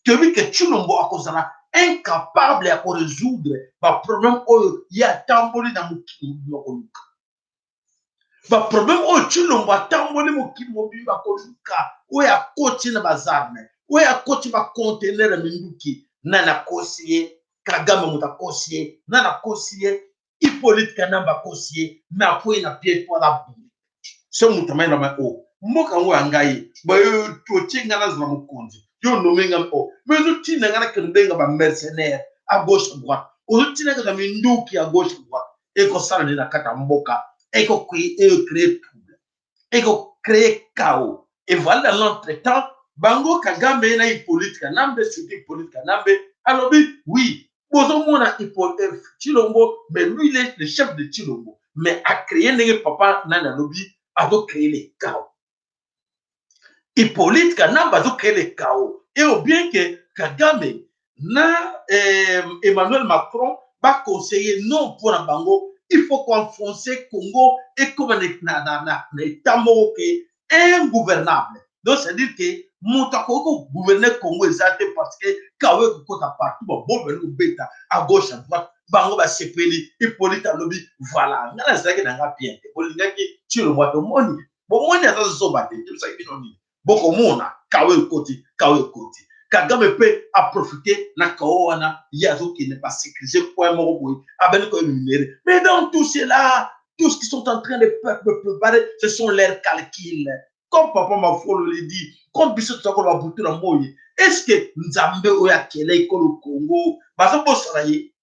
Tebi que Chilombo akozala incapable à résoudre ba problème oyo ya tamboli na mukili mokoluka. Ba problème oyo Chilombo atamboli mukili mobimba koluka, oya koti na bazarme, oya koti ba conteneur minduki, nana kosiye, Kagame mutakosiye, nana kosiye, Hippolyte Kanamba kosiye, mais après na pied pour la boue. Ce moutamay na ma o. Mboka ngo angaye, ba yo totinga na zwa mukonzi. Yo nomenga o. Mais yo tina ngana kendenga ba mercenaire à gauche à droite. O tina ngana minduki à gauche à droite. Et ko sala na kata mboka, et ko créer trouble. Et ko créer chaos. Et voilà l'entretemps, bango Kagame na Hippolyte Kanamba, c'est Hippolyte Kanamba. Alors oui, Bozomona Chilombo, mais lui, il est le chef de Chilombo. Mais a créé un papa Nana Lobi, a créé les chaos. Hippolyte Kanamba a créé les chaos. Et au bien que Kagame, na Emmanuel Macron, va conseiller non pour un bango, il faut qu'enfoncer Congo et comme un état ingouvernable. Donc, c'est-à-dire que Moutako gouverner Congo exactement parce que Kawe Kota partout, bon, bêta à gauche, à droite, Bango va s'épéler, Hippolyte Lobi, voilà. N'a la zaki n'a pas bien. Hippolyte tu le vois, bon, on a ça se battre, tout ça, il dit. Boko Mona, Kawe Koti, Kagame peut à profiter na Kawana, Yazo qui n'est pas sécurisé, point mort, mais dans tout cela, tout ce qu'ils sont en train de préparer, ce sont leurs calculs. Comme Papa Mafolo le dit, comme Bissot Sakolo a bouté dans Moye, est-ce que Nzambe Oya Kele Kolo Congo, Bazo Bosraye,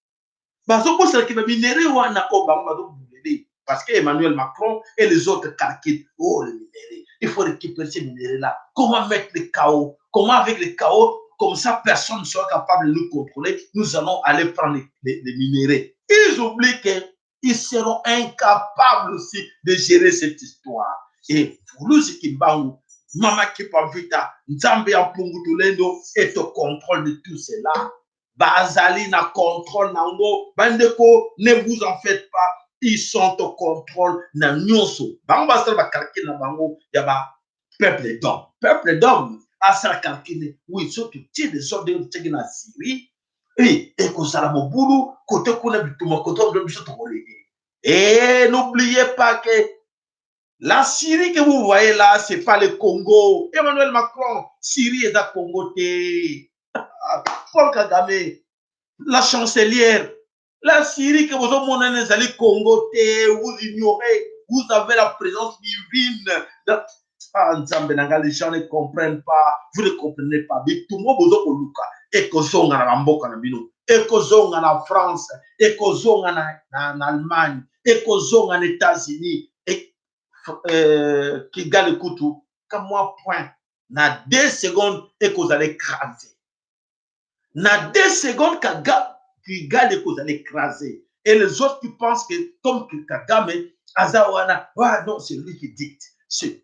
bazobosala ke baminere wana oyo bango bazobulele parce que Emmanuel Macron et les autres calculent oh le minéraux, il faut récupérer ces minéraux là, comment mettre le chaos, comment avec le chaos, comme ça personne ne sera capable de nous contrôler, nous allons aller prendre les minéraux. Ils oublient qu'ils seront incapables aussi de gérer cette histoire. Et Fulusi Kimbangu, Mama Kipavita, Nzambe Apungutulendo est au contrôle de tout cela. Bazali na contrôle nango, bandeko, ne vous en faites pas, ils sont au contrôle na nyonso. Bango basala ba calcul na bango ya ba peuple d'homme. Peuple d'homme a ça calculé. Oui, surtout ti de sorte de tegi na Syrie. Et kozala mobulu côté kuna bituma côté de biso to kolege. Et n'oubliez pas que la Syrie que vous voyez là, c'est pas le Congo. Emmanuel Macron, Syrie est à Congo. Paul Kagame, la chancelière, la Syrie que vous avez dans le Congo, vous ignorez, vous avez la présence divine. Les gens ne comprennent pas, vous ne comprenez pas. Tout le monde vous luka. Et que vous avez la mboka na bino, et que vous avez la France, et que vous avez en Allemagne, et que vous avez en États-Unis. Qui gagne le couteau, comme moi, point. Na 2 secondes, et que vous allez écraser. Na 2 secondes, qui gagne, et que vous allez écraser. Et les autres qui pensent que, comme Kagame, Azawana, ah non, c'est lui qui dicte.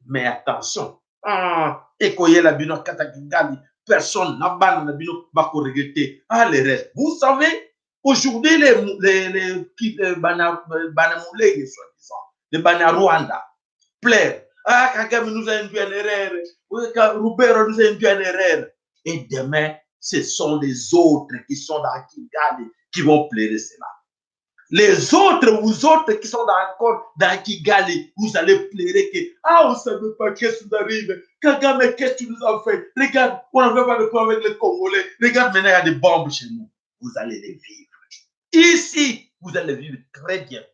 Mais attention, et que y a la bino katakigali, personne n'a pas la bino va regretter. Ah, les restes. Vous savez, aujourd'hui, les Banamoulé, soi-disant, les Banarwanda, plaire. Ah, Kagame nous a induit en erreur. Roubero nous a induit en erreur. Et demain, ce sont les autres qui sont dans Kigali qui vont plaider cela. Les autres, vous autres qui sont encore dans Kigali, vous allez plaider que ah, on ne savait pas qu'est-ce qui nous arrive. Kagame, qu'est-ce que tu nous as fait? Regarde, on n'avait pas de problème avec les Congolais. Regarde, maintenant, il y a des bombes chez nous. Vous allez les vivre. Ici, vous allez vivre très bientôt.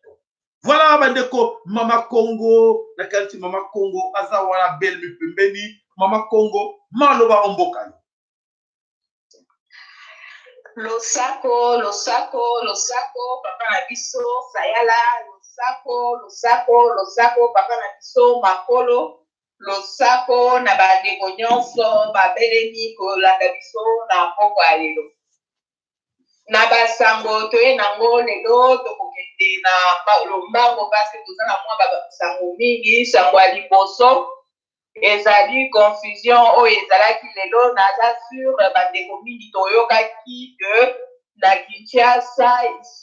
Voilà, Bandeko, Mama Congo, la qualité Mama Congo, Azawara Bel Mupembeni, Mama Congo, Maloba Omboka. Losako, papa na biso, Sayala, Losako, papa na biso, Makolo, Losako, na bandeko nyonso, babelemi kolanda biso na moko ya lelo. Na basango toye nango lelo tokokende na lombango parce toza na mwa basango mingi, sango ya liboso ezali confusion oyo ezalaki lelo naza sur bandeko mingi toyokaki que na Kinshasa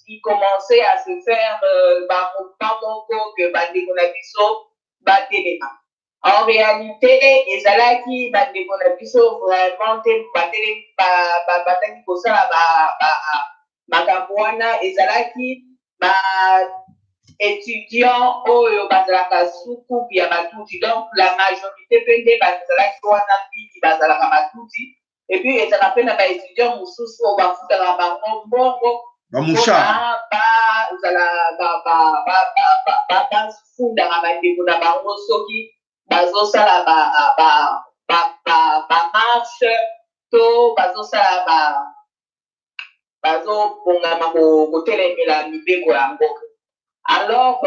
il commençait à se faire bamouvement moko que bandeko na biso batelema. En réalité ezalaki bandeko na biso vraiment te bataki kosala makambo wana ezalaki étudiants oyo bazalaka suku ya batuti, donc la majorité pende bazalaki wana mingi bazalaka batuti, et puis ezalaka mpe na baétudiant mosusu oyo bafutaka bango mbongo mpona bafundaka bandeko na bango soki bazosala bamarshe to bazosala bazobongama kotelemela mibeko ya mboka. Alors,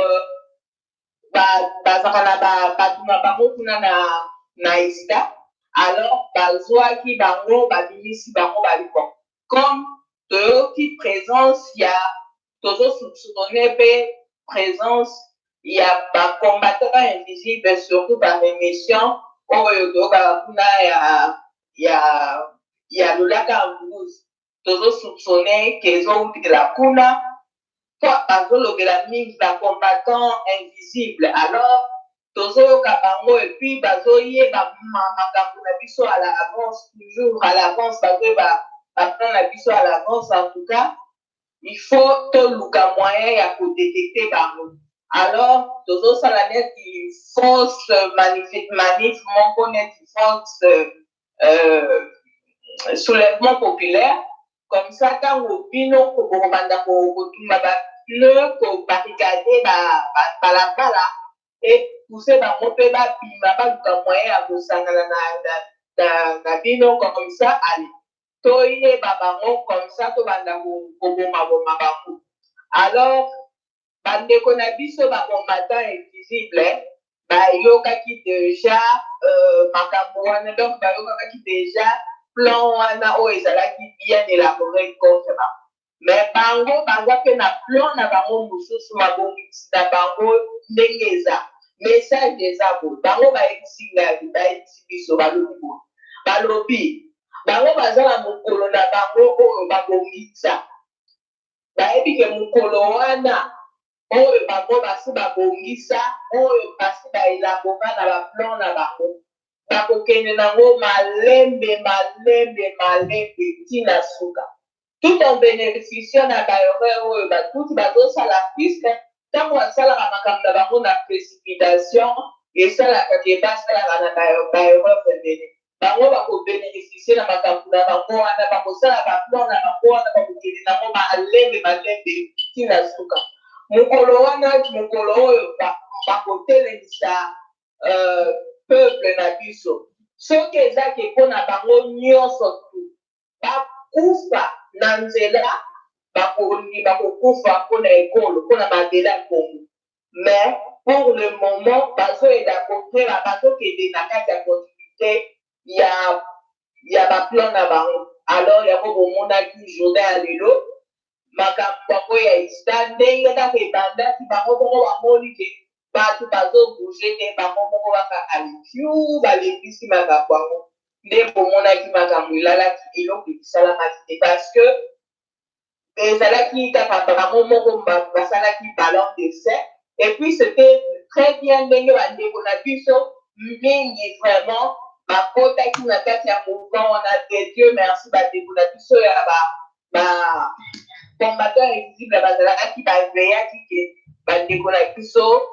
bazakana batuna bango kuna na esida, alors bazwaki bango babimisi bango baliko. Comme toyoki présence ya tozosoutane pe présence ya bacombattant invisible, surtout baremission oyo toyokaka kuna ya lolaka mbuzi tozosoutane kezowutikela kuna bazolobela mingi bacombattant invisible. Alors tozoyoka bango et puis bazoyeba makambo na biso à l'avance, toujours à l'avance bazoyeba baplan na biso à l'avance. En tout cas il faut toluka moyen ya kodétecter bango. Alors tozosala neti fausse manif moko neti fausse soulèvement populaire. Comme ça, quand vous bino kobanda kotumba le ko barricade balabala et pousser bango pe bapima baluka moyen ya kosangana na bino comme ça allez toyeba bango comme ça tobanda kobomaboma bango. Alors, bandeko na biso ba combattant invisible, bayokaki déjà makambo wana, donc bayokaki déjà plan wana oyo ezalaki bien élaboré contre bango. Mais bango baza mpe na plan na bango mosusu mabongisi na bango ndenge eza message eza boye bango bayebisi ngai bayebisi biso balobi boye balobi bango baza na mokolo na bango oyo babongisa bayebi ke mokolo wana oyo bango basi babongisa oyo basi baelabora na baplan na bango bakokende nango malembe ntina suka tout en bénéficiant na baerreur oyo batuti bazosala piste ntango basalaka makambo na bango na précipitation esalaka ke basalaka na baerreur ebele bango bakobénéficie na makambo na bango wana bakosala baplan na bango wana bakokende nango malembe ntina suka mokolo wana mokolo oyo bakotelemisa peuple na biso soki ezaki mpona bango nyonso tu bakufa na nzela bakokufa mpona ekolo mpona madela ya kongo mais pour le moment bazoelabore bazokende na kati ya continuité ya baplan na bango alors yango bomonaki journée ya lelo makambo bango ya isita ndenge kaka ebandaki bango bongo bamoni ke bato bazobouge te bango moko baka alifiu balekisi makambo yango nde bomonaki makambo elalaki eloko ebisalamaki te parce que ezalaki kaka bango moko basalaki ballon d'essai et puis c'était très bien ndenge bandeko na biso mingi vraiment bakotaki na kati ya mouvement wana de Dieu merci bandeko na biso ya combattant invisible bazalaki baveyaki ke bandeko na biso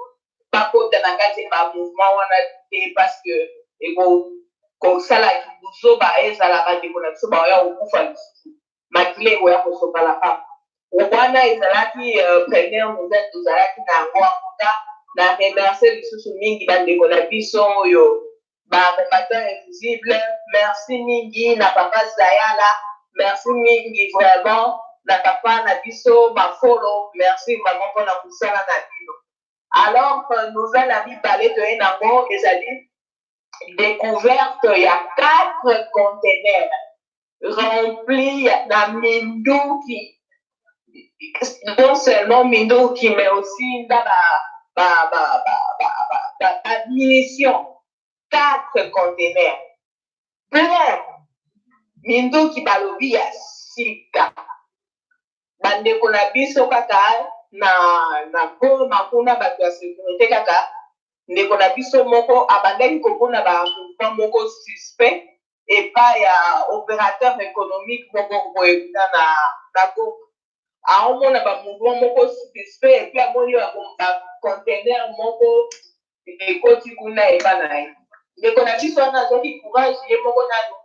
bakota na kati ya bamouvement wana te parce que ekosalaki buzoba ezala bandeko na biso baoya kokufa lisusu makile ekoya kosopala kaka wana ezalaki première nouvelle tozalaki na yango amuta na remercie lisusu mingi bandeko na biso oyo bacombattant invisible merci mingi na papa Zayala merci mingi vraiment na papa na biso bafolo merci vraiment mpona kosala na bino alors nouvelle ya mibale toye nango ezali découverte ya 4 conteneurs remplis na minduki non seulement minduki mais aussi na munitions 4 conteneurs plein minduki balobi ya sika bandeko na biso kaka na goma kuna bato ya sécurité kaka ndeko na biso moko abandaki komona bamouvement moko suspect epai ya opérateur économique moko boye na goma aomona bamouvement moko suspect epuis amoni bacontener moko ekoti kuna epa na ye ndeko na biso wana azwaki courage ye moko nano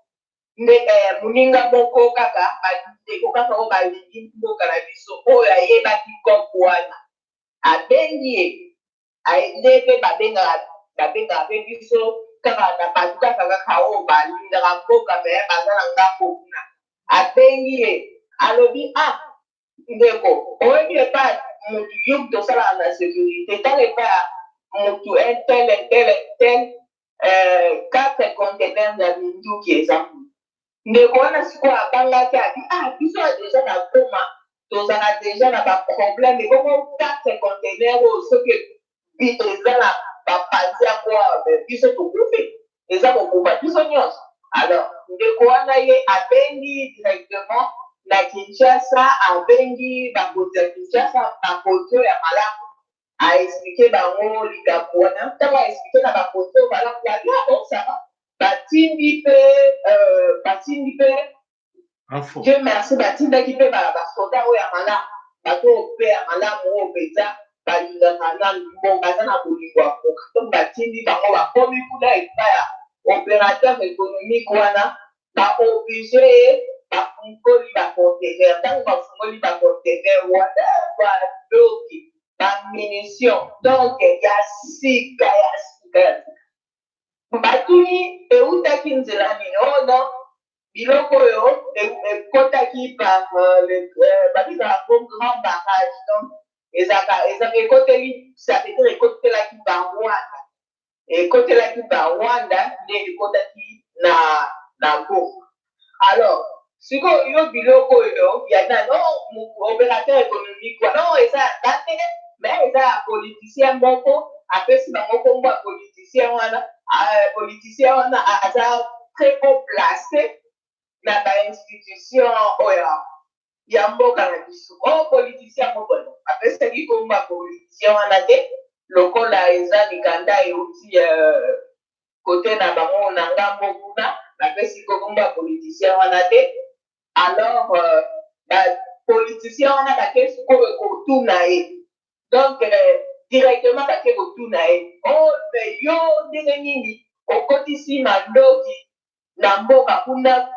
moninga moko kaka bandeko kaka oyo balingi mboka na biso oyo ayebaki kopo wana abengi ye nde mpe babengaka mpe biso kaka na bato kaka oyo balingaka mboka me baza na ngambo kuna abengi ye alobi ndeko oyebi epa motu yoki tosalaka na sécurité tala epa motu tel 4 conteneurs ya minduki eza kuna ndeko wana sikoyo abangaki abi biso ya deja na goma tozala deja na baproblème ekoko 4 conteneur oyo soki eza na bapanzi yango biso tokufi eza kokuma biso nyonso alors ndeko wana ye abengi directement na Kinshasa abengi bakoti ya Kinshasa bakoti oyo ya malamu aexplike bango likambo wana ntango aexplike na bakoti oyo malamu babi osama batindi mpe Dieu merci batindaki mpe basoda oyo ya malamu bato oyo mpe ya malamu oyo mpenza balingaka na mbongo baza na bolingo ya mboka donc batindi bango bakomi kuna epai ya opérateur économique wana baoblige bafungoli bacontener ntango bafungoli bacontener wana badoki bamunition donc ya sika batuni eutaki nzela nini oyo non biloko oyo ekotaki par babika comme grand barrage donc ezaka ekoteli c'est-à-dire ekotelaki bango wana ekotelaki barwanda nde ekotaki na Goma. Alors sikoyo biloko oyo ya opérateur économique non eza date mais eza politicien moko apesi bango kombo ya politicien wana aza très haut placé na bainstitution oyo ya mboka na biso oyo politicien moko apesaki kombo ya politicien wana te lokola eza likanda euti kote na bango na ngambo kuna bapesi kombo ya politicien wana te alors bapoliticien wana bake sikoyo kotuna ye donc directement bake kotuna ye me yo ndenge nini okotisi mandoki na mboka kuna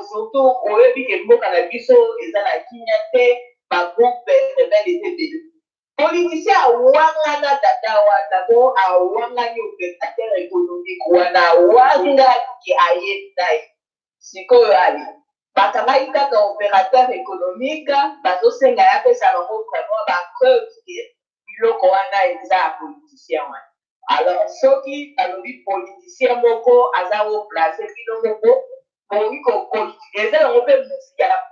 surtout oyebi ke mboka na biso eza na kimia te bagroupe rebele ete ebele politicien awangana tata wana bo awangani opérateur économique wana awangaki ayeba ye sikoyo ali bakangaki kaka opérateur économique bazosenga ya apesa bango vraiment bapreuve ke biloko wana eza ya politicien wana alors soki balobi politicien moko aza oplace bino moko bongi eza yango mpe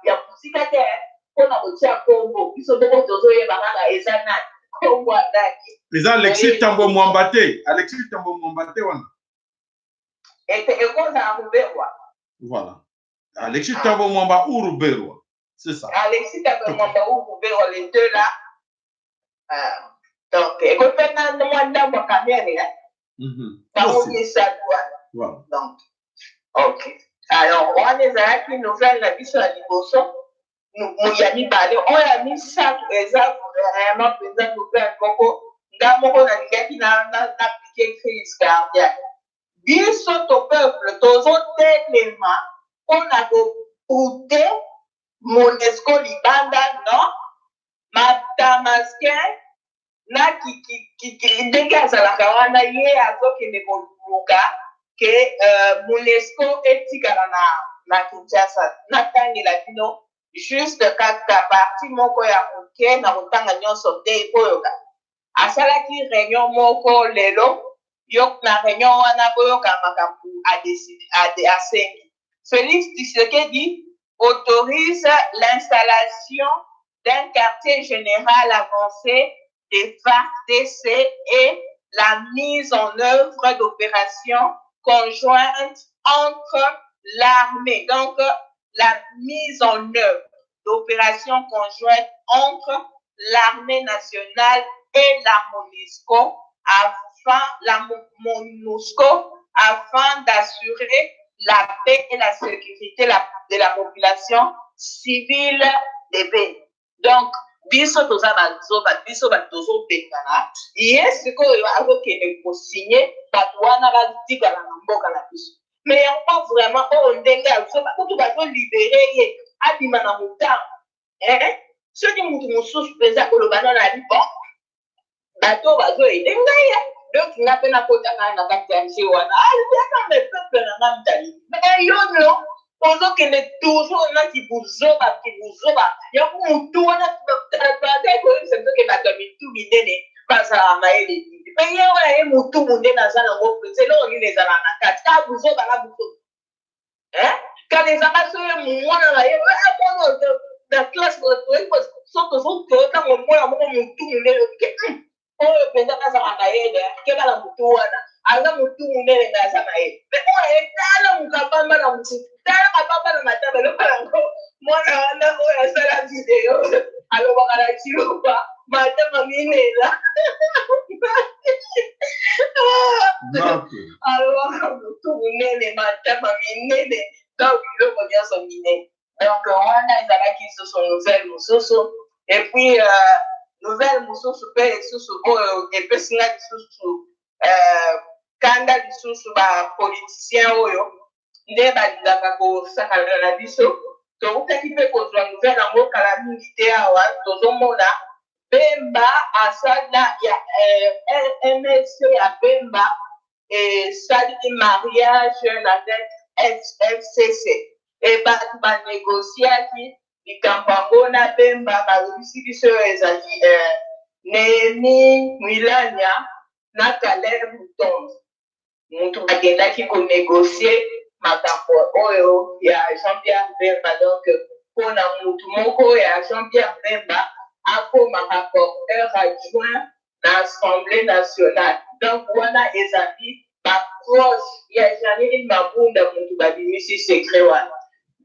ya mosika te mpona kotia kombo biso moko tozoyeba kaka eza nani kombo anaki eza Alexis Tambo Mwamba te Alexis Tambo Mwamba te wana ekozala Ruberwa voilà Alexis Tambo Mwamba ou Ruberwa c'est ça Alexis Tambo Mwamba ou Ruberwa les deux là donc ekopena mwanda mwa kamere bango misatu wana donc ok alors wana ezalaki nouvelle na biso ya liboso ya mibale oyo ya misato eza vraiment mpenza nouvelle moko nga moko nalingaki naplike crise cardiaque biso to peuple tozotelema mpona kopute monesco libanda non matamaskin na ndenge azalaka wana ye azokende koluka ke monesco etikala na kinshasa natangela bino juste kaka parti moko ya moke na kotanga nyonso te boyoka asalaki réunion moko lelo yo na réunion wana boyoka makambo asengi Félix Tshisekedi autorise l'installation d'un quartier général avancé des FARDC et la mise en œuvre d'opérations conjointes entre l'armée. Donc, la mise en œuvre d'opérations conjointes entre l'armée nationale et la MONUSCO afin d'assurer la paix et la sécurité de la population civile des pays. Donc, biso toza biso tozopengana ye sikoyo azokende kosigné bato wana batikala na mboka na biso mais yango vraiment oyo ndenge azoba kutu bazolibere ye abima na motango soki mutu mosusu mpenza koloba nano ali bon bato bazoyede ngai donc nga mpe nakotaka na kati ya nse wana aliaka me peuple na nga mitali mais yo no ozokende toujours nati buzoba yango mutu wana bazakoyebisa soki bato ya mitu minene bazala mayele nini me ye wana ye mutu munene aza nango mpenza eloko nini ezala na kati ka buzoba na buzoba kana ezanga so ye mwana na ye mwana na classe so tozotango mwana moko mutu munene oyo mpenza azala mayele ke bana mutu wana aza mutu munene nga aza mayele me oyo etala mukapamba na mutu tala kapamba na mataba eloko yango mwana wana oyo asala video alobaka na chiloba matama minela alobaka mutu munene matama minene donc biloko nyonso minene donc wana ezalaki lisusu nouvelle mosusu et puis nouvelle mosusu mpe lisusu oyo epesinga lisusu kanda lisusu bapoliticien oyo nde balingaka kosakana na biso tokutaki mpe kozwa nouvelle yango kala mingi te awa tozomona Bemba asala ya MSC ya Bemba esali mariage avec FCC banégociaki likambo yango na Bemba balobisi biso ezali Néhémie Mwilanya na Caleb Mutombo mutu bakendaki konégocie makambo oyo ya Jean-Pierre Bemba. Donc mpona mutu moko ya Jean-Pierre Bemba akoma rapporteur adjoint na Assemblée nationale. Donc wana ezali baproche ya Janine Mabunda mutu babimisi secret wana.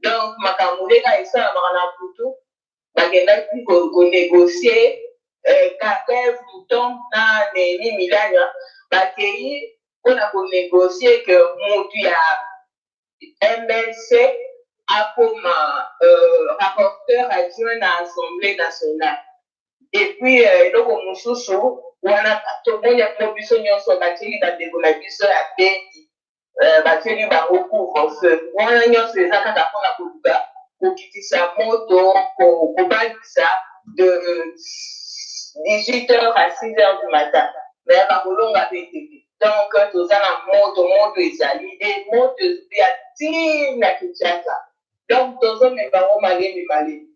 Donc makambo leka esalamaka na butu bakendaki konégocie Caleb Mutombo na Néhémie Mwilanya bakei mpona konégocie ke mutu ya MLC akoma rapporteur adjoint na Assemblée nationale. Et puis eloko mosusu wana tomoni yango biso nyonso batieli bandeko na biso ya Beni batieli bango couvre-feu wana nyonso eza kaka mpona koluka kokitisa moto kobangisa de 18h à 6h du matin mais bakolonga mpe tete. Donc toza na moto ezali e moto ya ntina Kinshasa. Donc tozomema bango malemi.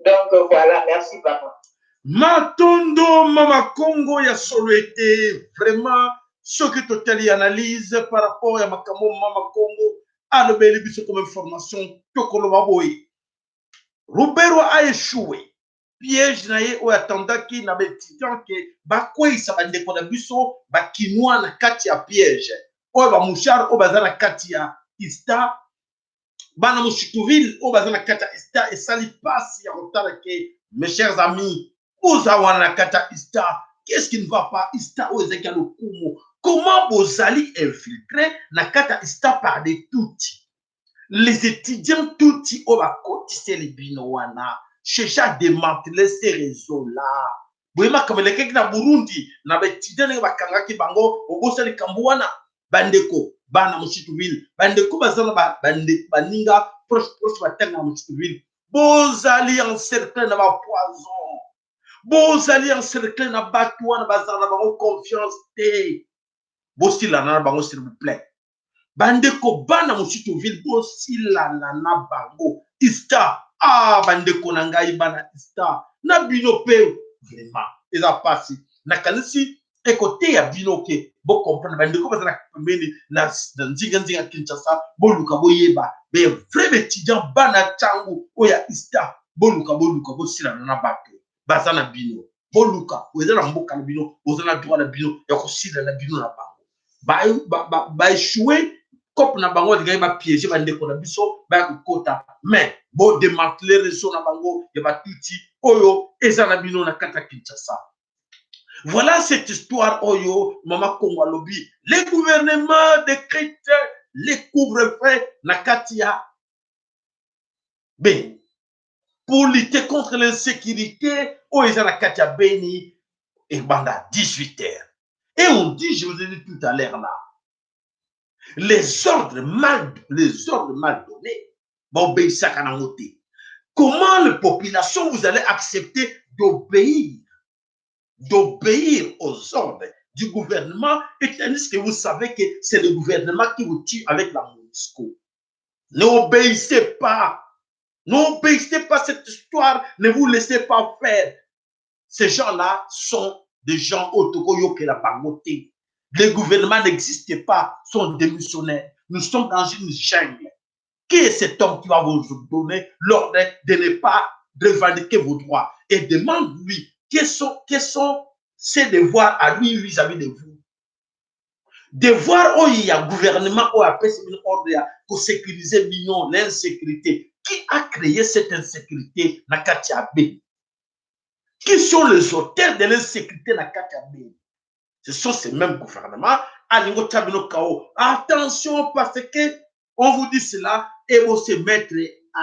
Donc voilà, merci papa. Matondo Mama Congo ya solo été vraiment ce que tu analyse par rapport à Makamo Mama Congo à le bel biso comme information tokoloba boy. Roberto a échoué. Piège naye o atendaki na étudiant que bakoi sa bande ko na biso bakinwa na kati ya piège. O ba mouchard o bazana kati ya Ista bana Mushikuville o bazana kati ya Ista et sali passe ya rotala que mes chers amis Ozawana kata Ista, qu'est-ce qui ne va pas? Ista o ezeka lo kumo. Comment Bozali infiltré na kata Ista par des touti? Les étudiants touti o ba kotise les binowana. Cherche à démanteler ces réseaux-là. Boyema comme les kek na Burundi, na ba étudiants ba kangaki bango, obosa li kambuana, bandeko, bana Mushikuville, bandeko bazana bande baninga proche batanga Mushikuville. Bozali encerclé na ba poison. Bozali encerclé na batouana bazana bango confiance te. Bosila na bango s'il vous plaît. Bandeko bana Mushikuville bosila na bango. Ista bandeko na ngai bana Ista na bino pe vraiment eza pasi na kanisi ekote ya bino ke bo comprendre bandeko bazana pembeni na nzinga Kinshasa boluka boyeba be vrai étudiant bana changu oya Ista boluka bosila na bato bazana bino boluka ozana mboka na bino ozana droit na bino ya kosila na bino na bango ba échouer cop na bango de ba piéger bandeko na biso ba kokota mais bo démanteler réseau na bango ya batuti oyo ezana bino na kata Kinshasa. Voilà cette histoire oyo Mama Congo lobby. Les gouvernements décrètent les couvre-feux na katia Beni pour lutter contre l'insécurité oyo ezana katia Beni et banda 18h. Et on dit, je vous ai dit tout à l'heure là, les ordres mal donnés, comment la population vous allez accepter d'obéir aux ordres du gouvernement, et tandis que vous savez que c'est le gouvernement qui vous tue avec la MONUSCO. N'obéissez pas cette histoire, ne vous laissez pas faire. Ces gens-là sont des gens autokoyo que la bagoté. Les gouvernements n'existent pas, sont démissionnaires. Nous sommes dans une jungle. Qui est cet homme qui va vous donner l'ordre de ne pas revendiquer vos droits? Et demande-lui quels sont ses devoirs à lui vis-à-vis de vous. Devoir où il y a gouvernement où appelle ce ordre pour sécuriser l'insécurité. Qui a créé cette insécurité na Katiabe? Qui sont les auteurs de l'insécurité na Katiabe? Ce sont ces mêmes gouvernements. Attention parce que on vous dit cela et vous se mettre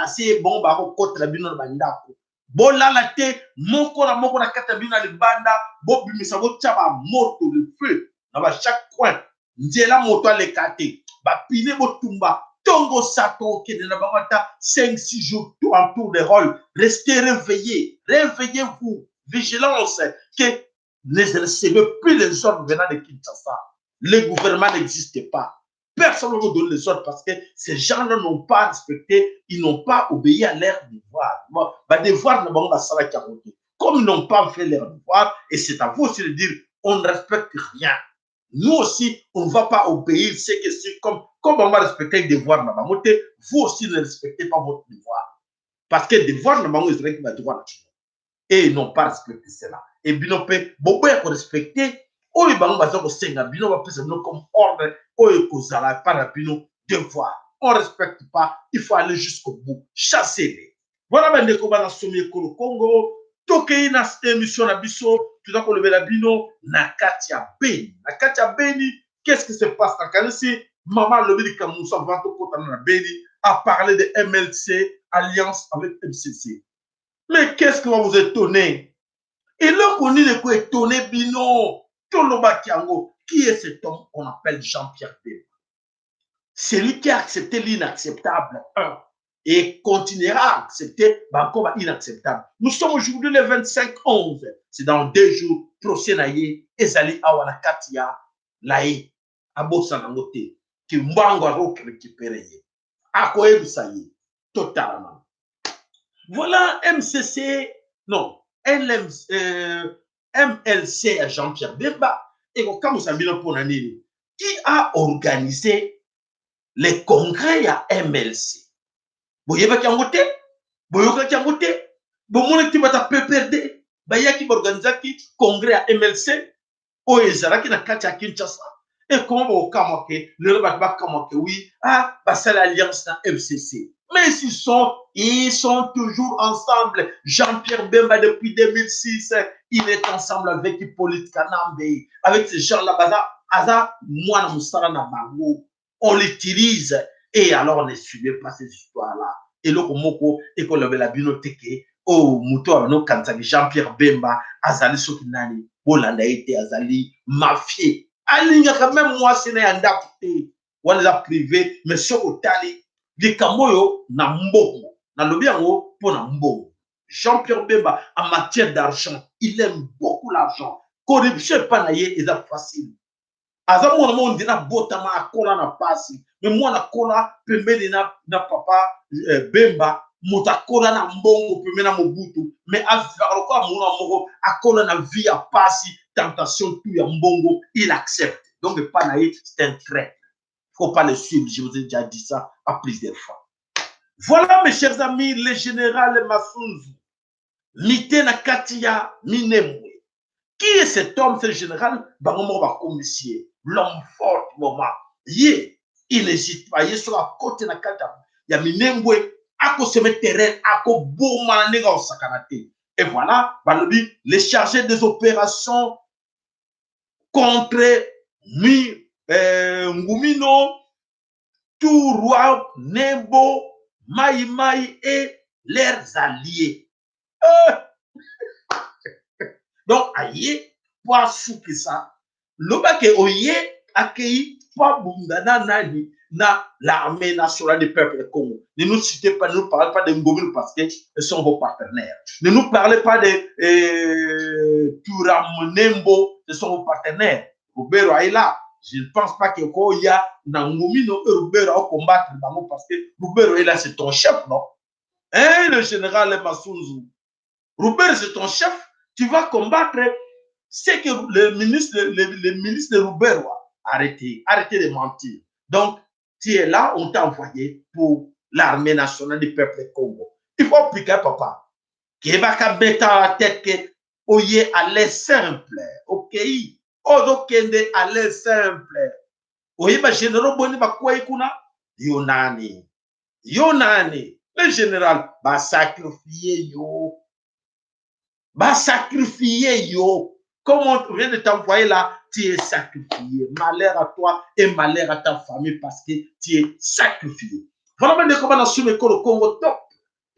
assez bon contre la bino bandako. Bola la te moko na katabina le banda bo bimisa bo tchaba moto le feu na chaque coin nzela moto le kate ba pine bo tumba tongo sato ke na bangata 5-6 jours tout en tour de rôle. Restez réveillez-vous, vigilance que ne recevez plus les ordres venant de Kinshasa. Le gouvernement n'existe pas. Personne ne vous donne les ordres parce que ces gens-là n'ont pas respecté, ils n'ont pas obéi à leur devoir. Bon, bah, devoir, comme ils n'ont pas fait leur devoir, et c'est à vous aussi de dire, on ne respecte rien. Nous aussi, on ne va pas obéir, c'est que c'est comme on va respecter le devoir, vous aussi ne respectez pas votre devoir. Parce que le devoir, c'est un devoir. Et ils n'ont pas respecté cela. Et bien, beaucoup ont respecté. Oh, ils vont comme ordre. Oh, ils vont par devoir. On ne respecte pas. Il faut aller jusqu'au bout. Chasser-les. Voilà, ben, de comment on a sommé le Congo. Tokei na émission na biso. Tu dois lever la bino. Nakatia Beni. Nakatia Beni. Qu'est-ce qui se passe dans Kanisi? Maman le dit comme nous sommes à Beni a parlé de MLC, alliance avec MCC. Mais qu'est-ce qui va vous étonner? Et là, on est quoi étonné, Bino, qui est cet homme qu'on appelle Jean-Pierre Bemba? C'est lui qui a accepté l'inacceptable, et continuera à accepter encore l'inacceptable. Nous sommes aujourd'hui le 25-11. C'est dans 2 jours, procès naïe, Ezali Awanakatia, laïe, Abosanangote, qui mbango rock récupéré. À quoi ça y est, totalement. Voilà MCC, non, MLC à Jean-Pierre Bemba, et comme vous savez, qui a organisé les congrès à MLC. Vous voyez pas qui a voté? Vous voyez qui a voté? Vous voyez qui va PPRD? Vous voyez qui va organiser le congrès à MLC? Ou ezala qui n'a qu'à Kinshasa? Et comment vous avez le oui, ah, c'est l'alliance dans MCC. Mais ils sont toujours ensemble. Jean-Pierre Bemba, depuis 2006, il est ensemble avec Hippolyte Kanambe, avec ces gens-là. Moi, on l'utilise. Et alors, on ne suivait pas ces histoires-là. Et le Komoko, et qu'on avait la binoteke, oh, Mouto, no Kanzaki, Jean-Pierre Bemba, Azali Sokinani, Bolanda était Azali, mafié. Alinga, quand même, moi, c'est un adapté. On les a privés, mais sur le tali, les Kamoyo, na mbongo. Na lobiango, pour na mbongo. Jean-Pierre Bemba, en matière d'argent, il aime beaucoup l'argent. Corruption, pas naïe, c'est facile. Aza mwana mo ndina botama akola na pasi mais mwana kola pembeni na papa Bemba mutakola na mbongo pembeni na Mobutu mais azikaloka mwana moko akola na vie à pasi tentation tout ya mbongo il accepte donc pas naïe c'est un trait faut pas le suivre je vous ai déjà dit ça à plusieurs fois. Voilà mes chers amis le général Masunzu Mité na Katia Minembwe. Qui est cet homme, c'est le général Bangomo Bakomissier, l'homme fort du moment. Il n'hésite pas, il est sur la côte de la Kata. Il y a Minembwe, à cause de ce terrain, à cause de Boumane, au Sakanate. Et voilà, les chargés des opérations contre Ngumino, Touroi, Nembo, Maïmaï et leurs alliés. Donc, aïe, pour souper ça, le bac est oye, accueilli, pour Bundana Nani, na l'armée nationale du peuple Congo. Ne nous citez pas, ne nous parlez pas de Ngomino parce que ce sont vos partenaires. Ne nous parlez pas de Turamnembo, ce sont vos partenaires. Roubero est là. Je ne pense pas qu'il y a Ngomino et Roubero à combattre parce que Roubero est là, c'est ton chef, non? Hein, le général Masunzu. Roubero, c'est ton chef. Tu vas combattre ce que le ministre de Roubero a arrêté de mentir. Donc, tu es là, on t'a envoyé pour l'armée nationale du peuple Congo. Il faut appliquer, papa. Qui va mettre à la tête que oye à l'aise simple, ok? Odokende à l'aise simple. Oye, ma général Boni Bakwa Ikuna, Yonani. Le général va sacrifier yo. Va sacrifier yo. Comme on vient de t'envoyer là, tu es sacrifié. Malheur à toi et malheur à ta famille parce que tu es sacrifié. Voilà comment on a su le Congo top.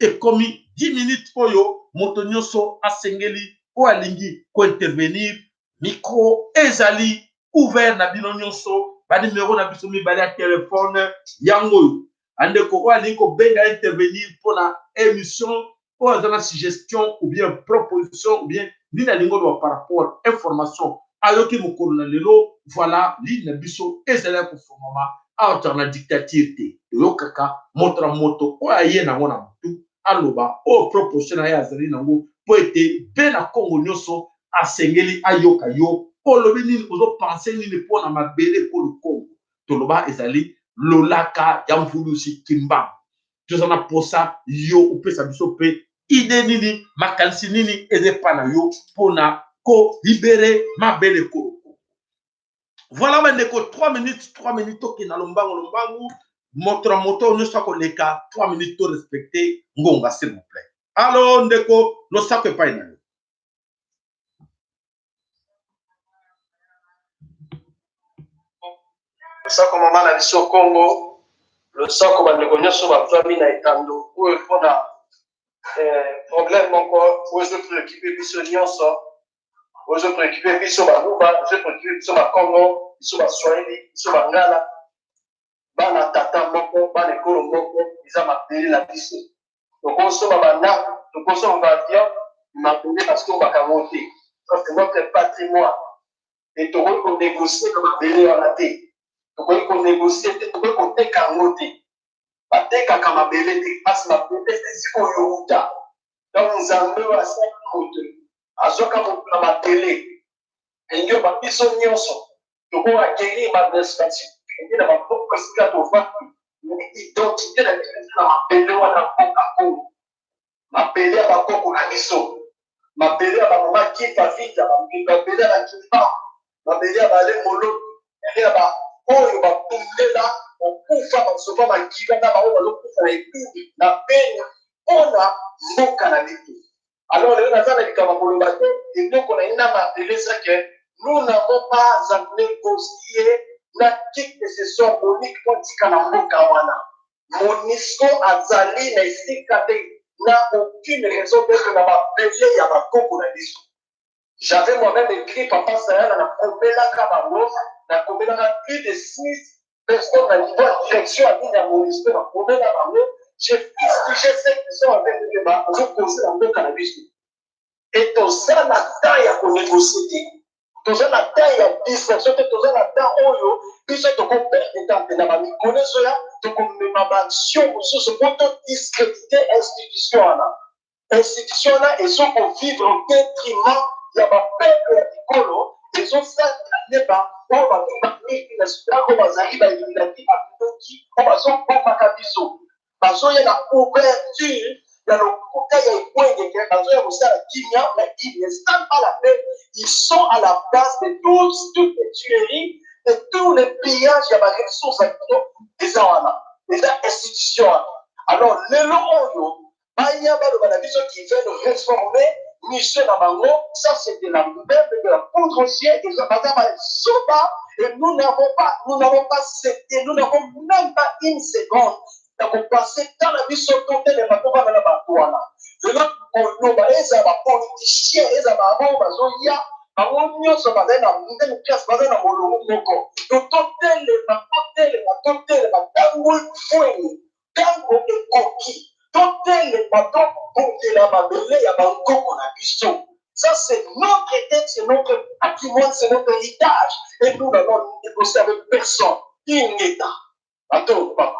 Et comme 10 minutes pour yo, Motonyoso Asengeli, ou Alingi, pour intervenir, micro, ezali, ouvert na binonyoso, ba numéro na bisomi, ba la téléphone, yango. Ande ko Alingi ko benga intervenir pour la émission, ou la suggestion, ou bien proposition, ou bien l'île par rapport à information. Alors que mon colonel, voilà, l'île biso, ezali pour ce moment. autre na dictature te yo kaka moto na moto o aye na ngona mutu aloba o proposition ya azali nango po ete be na Congo nyonso asengeli ayoka yo olobi nini ozo penser nini po na mabele po le Congo toloba ezali lolaka ya mvulusi kimba tozana posa yo upesa biso pe ide nini makanisi nini ezepa na yo pona ko libérer mabele ko. Voilà bandeko 3 minutes ok na lombangu moto ne soit koleka 3 minutes to respecter ngonga s'il vous plaît. Allô ndeko no sako pa ina. Sako mama na biso Congo le sako bandeko nyonso bafami na etando oyo mpona problème moko ozo préoccuper biso nyonso ozo préoccuper biso baluba ozo préoccuper biso bakongo biso baswahili biso bangala bana tata moko bana ekolo moko eza mabele na biso tokosomba bandako tokosomba baavion mabele parce que bakango te c'est notre patrimoine et tokoki konégocier na mabele wana te tokoki konégocier te tokoki koteka yango te batekaka mabele te mpasi mabele esika oyo outa donc nzambe oyo asali moto azwaka moto na mabele enge oyo babiso nyonso tokoki akerir badestation enge na bapoko esika tovandi identité na biso na mabele wana mboka oyo mabele ya bakoko na biso mabele ya bamama kipa vita mabele ya bakimba mabele ya bale molo enge ya oyo batumela okufa basopa makila na bango bazokufa na etubi na pene mpona mboka na bitu. Alors lelo naza na likambo koloba te eloko na ye na mabele ezake nous n'avons pas à négocier na titre de session monique mpo tika na mboka wana monisco azali na esika te na aucune raison d'être na mabele ya bakoko na biso. J'avais moi-même écrit papa sayana na komelaka bango na komelaka plus de 6 personnes na niveau de direction à ligne ya monisco na komela bango j'ai fustigé cette question avec le débat ozokoze na mboka na biso et toza na temps ya konégocier te toza na temps ya distraction te toza na temps oyo biso tokoperde temps na bamikolo ezoya tokomema baaction mosusu mpo todiscrédite institution wana ezokovivre au détriment ya bapeuple ya mikolo ezosaleba oyo babimaki na sudani oyo bazali bailingaki bakoki oyo bazobomaka biso bazoya na ouverture ya lokuta ya ekwengeke bazoya kosala kimia mais ils ne sont pas la paix ils sont à la base de toutes les tueries de tous les pillages ya baressources ya bino eza wana eza institution wana alors lelo oyo baya baloba na biso qui veulent réformer mission na bango ça c'est de la même de la poudre aux yeux et et nous n'avons pas cédé nous n'avons même pas une seconde passer dans la vie sur ton téléphone pour la batouana. Je veux qu'on eza ba politicien eza ba bon bazoya bango nyonso bazali na ndenge place bazali na molongo moko totele batango fweni tango ekoki totele batokotela mabele ya bankoko na biso. Ça c'est notre tête, c'est notre patrimoine, c'est notre héritage et nous n'allons négocier avec personne. Une état. Attends, papa.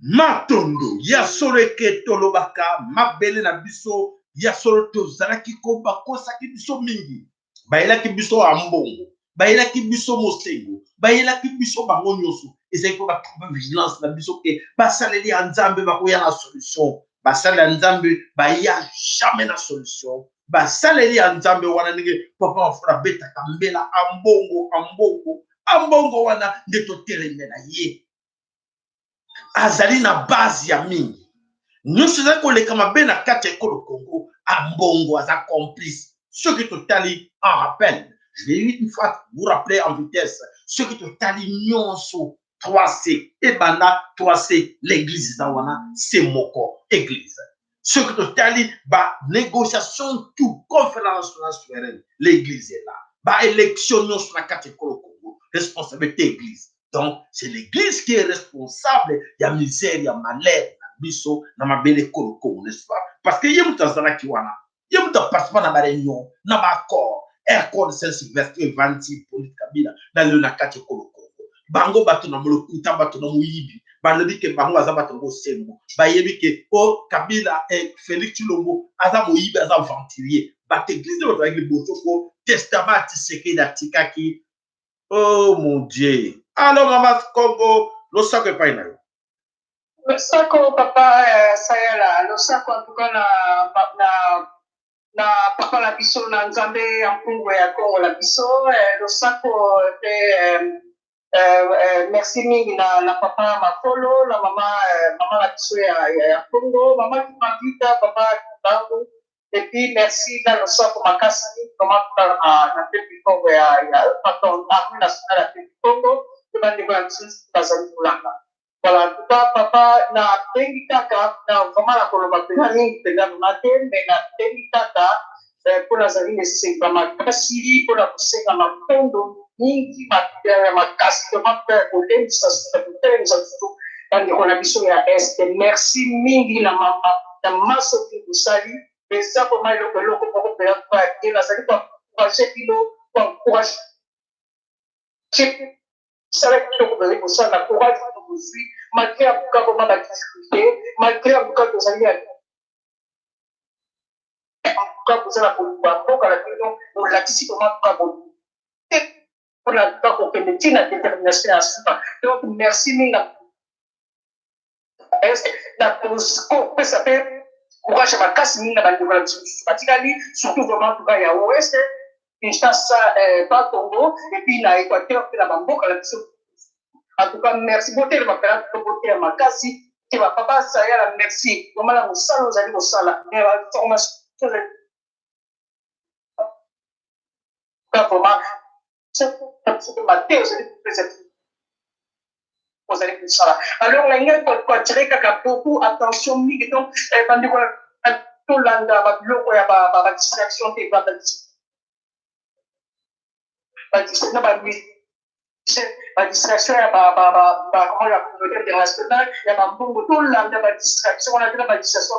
Matondo ya solo eke tolobaka mabele na biso ya solo tozalaki ko bakosaki biso mingi bayelaki biso ambongo bayelaki biso mosengo bayelaki biso bango nyonso ezali ko bakaba vigilance na biso ke basaleli ya nzambe bakoya na solution basaleli ya nzambe baya jamais na solution basaleli ya nzambe wana ndenge papa wafuna betaka mbela ambongo wana nde totelemela ye azali na base ya mingi nyonso ezali koleka mabe na kati ya ekolo Congo ambongo aza complice ceux qui totali en rappel je vais une fois vous rappeler en vitesse ceux qui totali nyonso 3C ebanda 3C l'église eza wana c'est moko église ceux qui totali ba négociation tout conférence nationale l'église est là ba élection nyonso na kati ya ekolo Congo responsabilité église. Donc, c'est l'église qui est responsable de la misère, de la malheur, biso, na mabele kolo, n'est-ce pas? Parce que yemuta zana kiwana, yemuta passe pas na ma réunion, na ma accord de Saint-Sylvestre et 26 pour Kabila, dans le nakati kolo. bango bato na molokuta bato na muyibi balobi ke bango aza bato ngo sembo bayebi ke o Kabila Félix Tshilombo aza moyibi aza venturier bato église bato avec liboso ko testament Tshisekedi atikaki. Oh mon Dieu. Alors Mama Congo losako epai na yo. Losako papa Sayala losako en tout cas na papa la biso na nzambe ya mpungu ya Congo la biso losako pe merci mingi na papa Makolo la mama la biso ya Congo mama Kipavita papa Kibangu et puis merci na losako makasi comment na pe Congo ya pardon armée nationale ya Congo de la bazali kulanga. Voilà, tout ça, papa, na tengi kaka, na vraiment la colombie, ni pega na ten, mais na tengi kaka, pour la zali nécessaire, pour ma kasi, pour la pousser dans ma pondo, ni ma kasi, de ma père, pour les ça se fait, ça se fait, dans les conditions ya est. Merci mingi na mama, na maso qui vous salue, et ça pour moi le pour faire pas, et la zali pour encourager kilo, pour encourager. Ça va être pour ça, la courage de vous suivre, malgré en tout cas comment la difficulté, malgré en tout cas que vous allez en tout cas vous allez pour la maison, on l'anticipe comment pas bon. On a pas qu'on peut mettre la détermination à ça. Donc merci Mina. La pause, ça fait courage à ma casse Mina dans le pratiquement surtout vraiment en tout cas il y a ouest. Kinshasa, pas Congo, et puis na Équateur, puis la Bamboka, la mission. En tout cas, merci beaucoup de ma père, beauté à ma kasi, qui va papa, ça y est, merci. Comment la moussala, vous allez au sala, mais la formation, vraiment, c'est ma terre, vous allez au sala. Alors, les gars, pour tirer beaucoup, attention, donc, tout l'anda, la distraction, la distraction, il y a la communauté internationale, il y a tout la distraction, on a dit la distraction.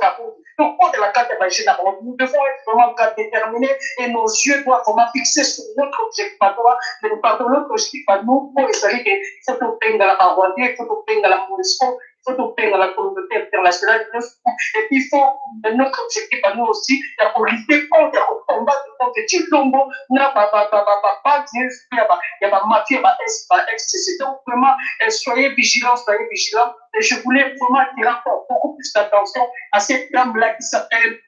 Donc, on est la carte de la nous devons être vraiment déterminés et nos yeux doivent vraiment fixer sur notre objectif à toi, mais nous partons notre objectif à nous pour essayer qu'il faut obtenir la parole, il faut obtenir la MONUSCO, il faut obtenir la communauté internationale, et puis il faut notre objectif à nous aussi, pour lutter contre, pour combattre contre Tshilombo, il y a ma mafia, c'est donc vraiment, soyez vigilants, et je voulais vraiment attirer encore beaucoup plus d'attention à cette dame-là qui s'appelle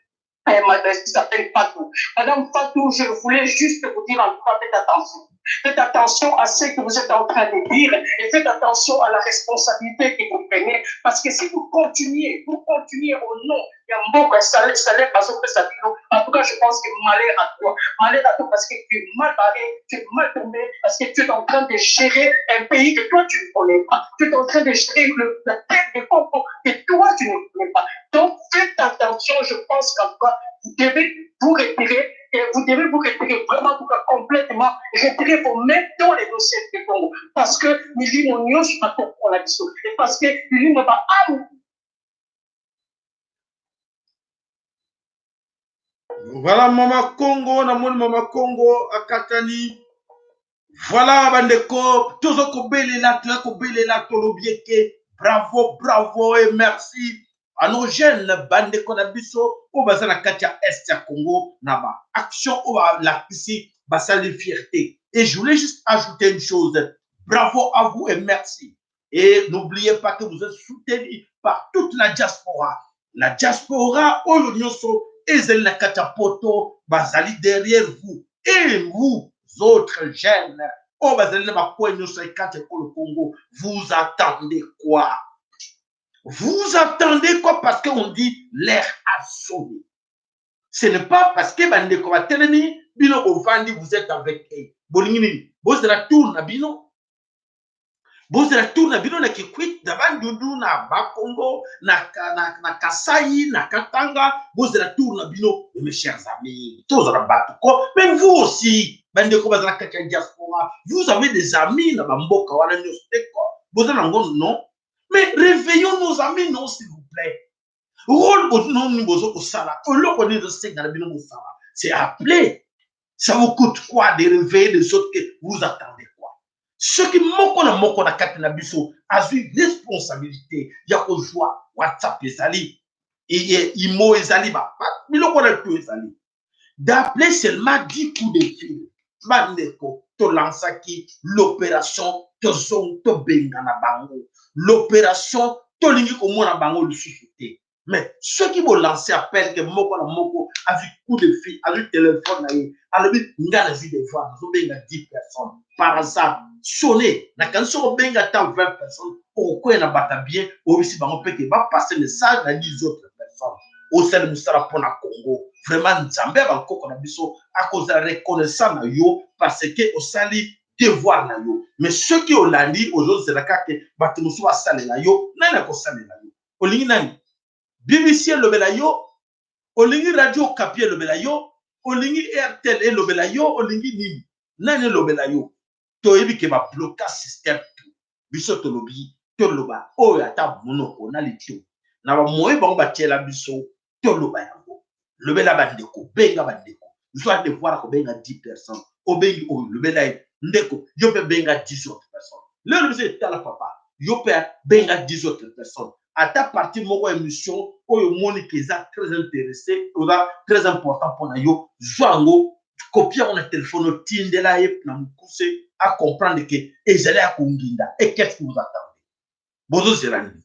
Fatou. Madame Fatou, je voulais juste vous dire en tout cas, faites attention. Faites attention à ce que vous êtes en train de dire et faites attention à la responsabilité que vous prenez. Parce que si vous continuez au nom en tout cas, je pense que malheur à toi parce que tu es mal barré, tu es mal tombé, parce que tu es en train de gérer un pays que toi tu ne connais pas. Tu es en train de gérer la tête de Congo que toi tu ne connais pas. Donc faites attention, je pense qu'en tout cas, vous devez vous retirer. Et vous devez vous retirer vraiment, en tout cas, complètement, retirer vos mains dans les dossiers de Congo. Parce que, Mili Monio, je ne sais pas pourquoi la question. Et parce que, Mili ne va pas. Voilà Mama Congo, Mama Congo, à Katani. Voilà, bandeko, toujours kobelela, tolobieke. Bravo, bravo et merci à nos jeunes bandeko na biso, au bazana katia est à Congo, naba. Action, au la ici, basali fierté. Et je voulais juste ajouter une chose. Bravo à vous et merci. Et n'oubliez pas que vous êtes soutenus par toute la diaspora. La diaspora, au l'Unioso, Ezel Nakata Poto, Bazali derrière vous. Et vous autres jeunes, oh Bazali le Congo, vous attendez quoi? Vous attendez quoi? Parce qu'on dit l'air a sonné. Ce n'est pas parce que Bandeko va tenir, Bino Ovandi, vous êtes avec eux. Bolingini, vous êtes la tour na Bino. Vous êtes la tour na Bino na Kikwit, d'avant Doudou na Bakongo, na Kasai, na Katanga, vous êtes la tour na Bino, mes chers amis. Tous à Batouko, mais vous aussi, Bandeko va dans la diaspora, vous avez des amis na Bamboka, vous êtes en gros, non? Mais réveillons nos amis, non, s'il vous plaît. C'est appelé. Ça vous coûte quoi de réveiller les autres que vous attendez quoi? Ce qui moko na kati na biso azui responsabilité ya kozwa WhatsApp ezali imo ezali ba biloko na to ezali d'appeler seulement 10 coups de fil bandeko to lansaki l'opération to benga na bango l'opération to lingi komona bango lisusu te mais ceux qui vont lancer appel que moko na moko avec coup de fil avec téléphone na ye alobi nga na vie de voir zo benga 10 personnes par hasard sonner na kan so benga ta 20 personnes au ko na bata bien au bisi bango peke ba passer message na 10 autres personnes au sel musala pona Congo vraiment nzambe ba koko na biso a cause reconnaissant na yo parce que au sali devoir na yo mais ceux qui olandi aujourd'hui c'est la kake bato musu ba sale na yo nani ko sale na yo olingi nani BBC lobela yo olingi radio Okapi lobela yo olingi RTL lobela yo olingi nini nani lobela yo toyebi ke ba blocage système biso to lobi to loba oyo ata monoko na lito na ba moye bango batiela biso to loba yango lobela bandeko benga bandeko soit devoir ko benga 10 personnes obengi oyo lobela ndeko yo pe benga 10 autres personnes le biso etala papa yo pe benga 10 autres personnes à ta partie moko émission oyo moni qui est très intéressé ou très important pour na yo zwango copier on a téléphone tindela ye na mukuse à comprendre que ezali à konginda et qu'est-ce que vous attendez bozo zelani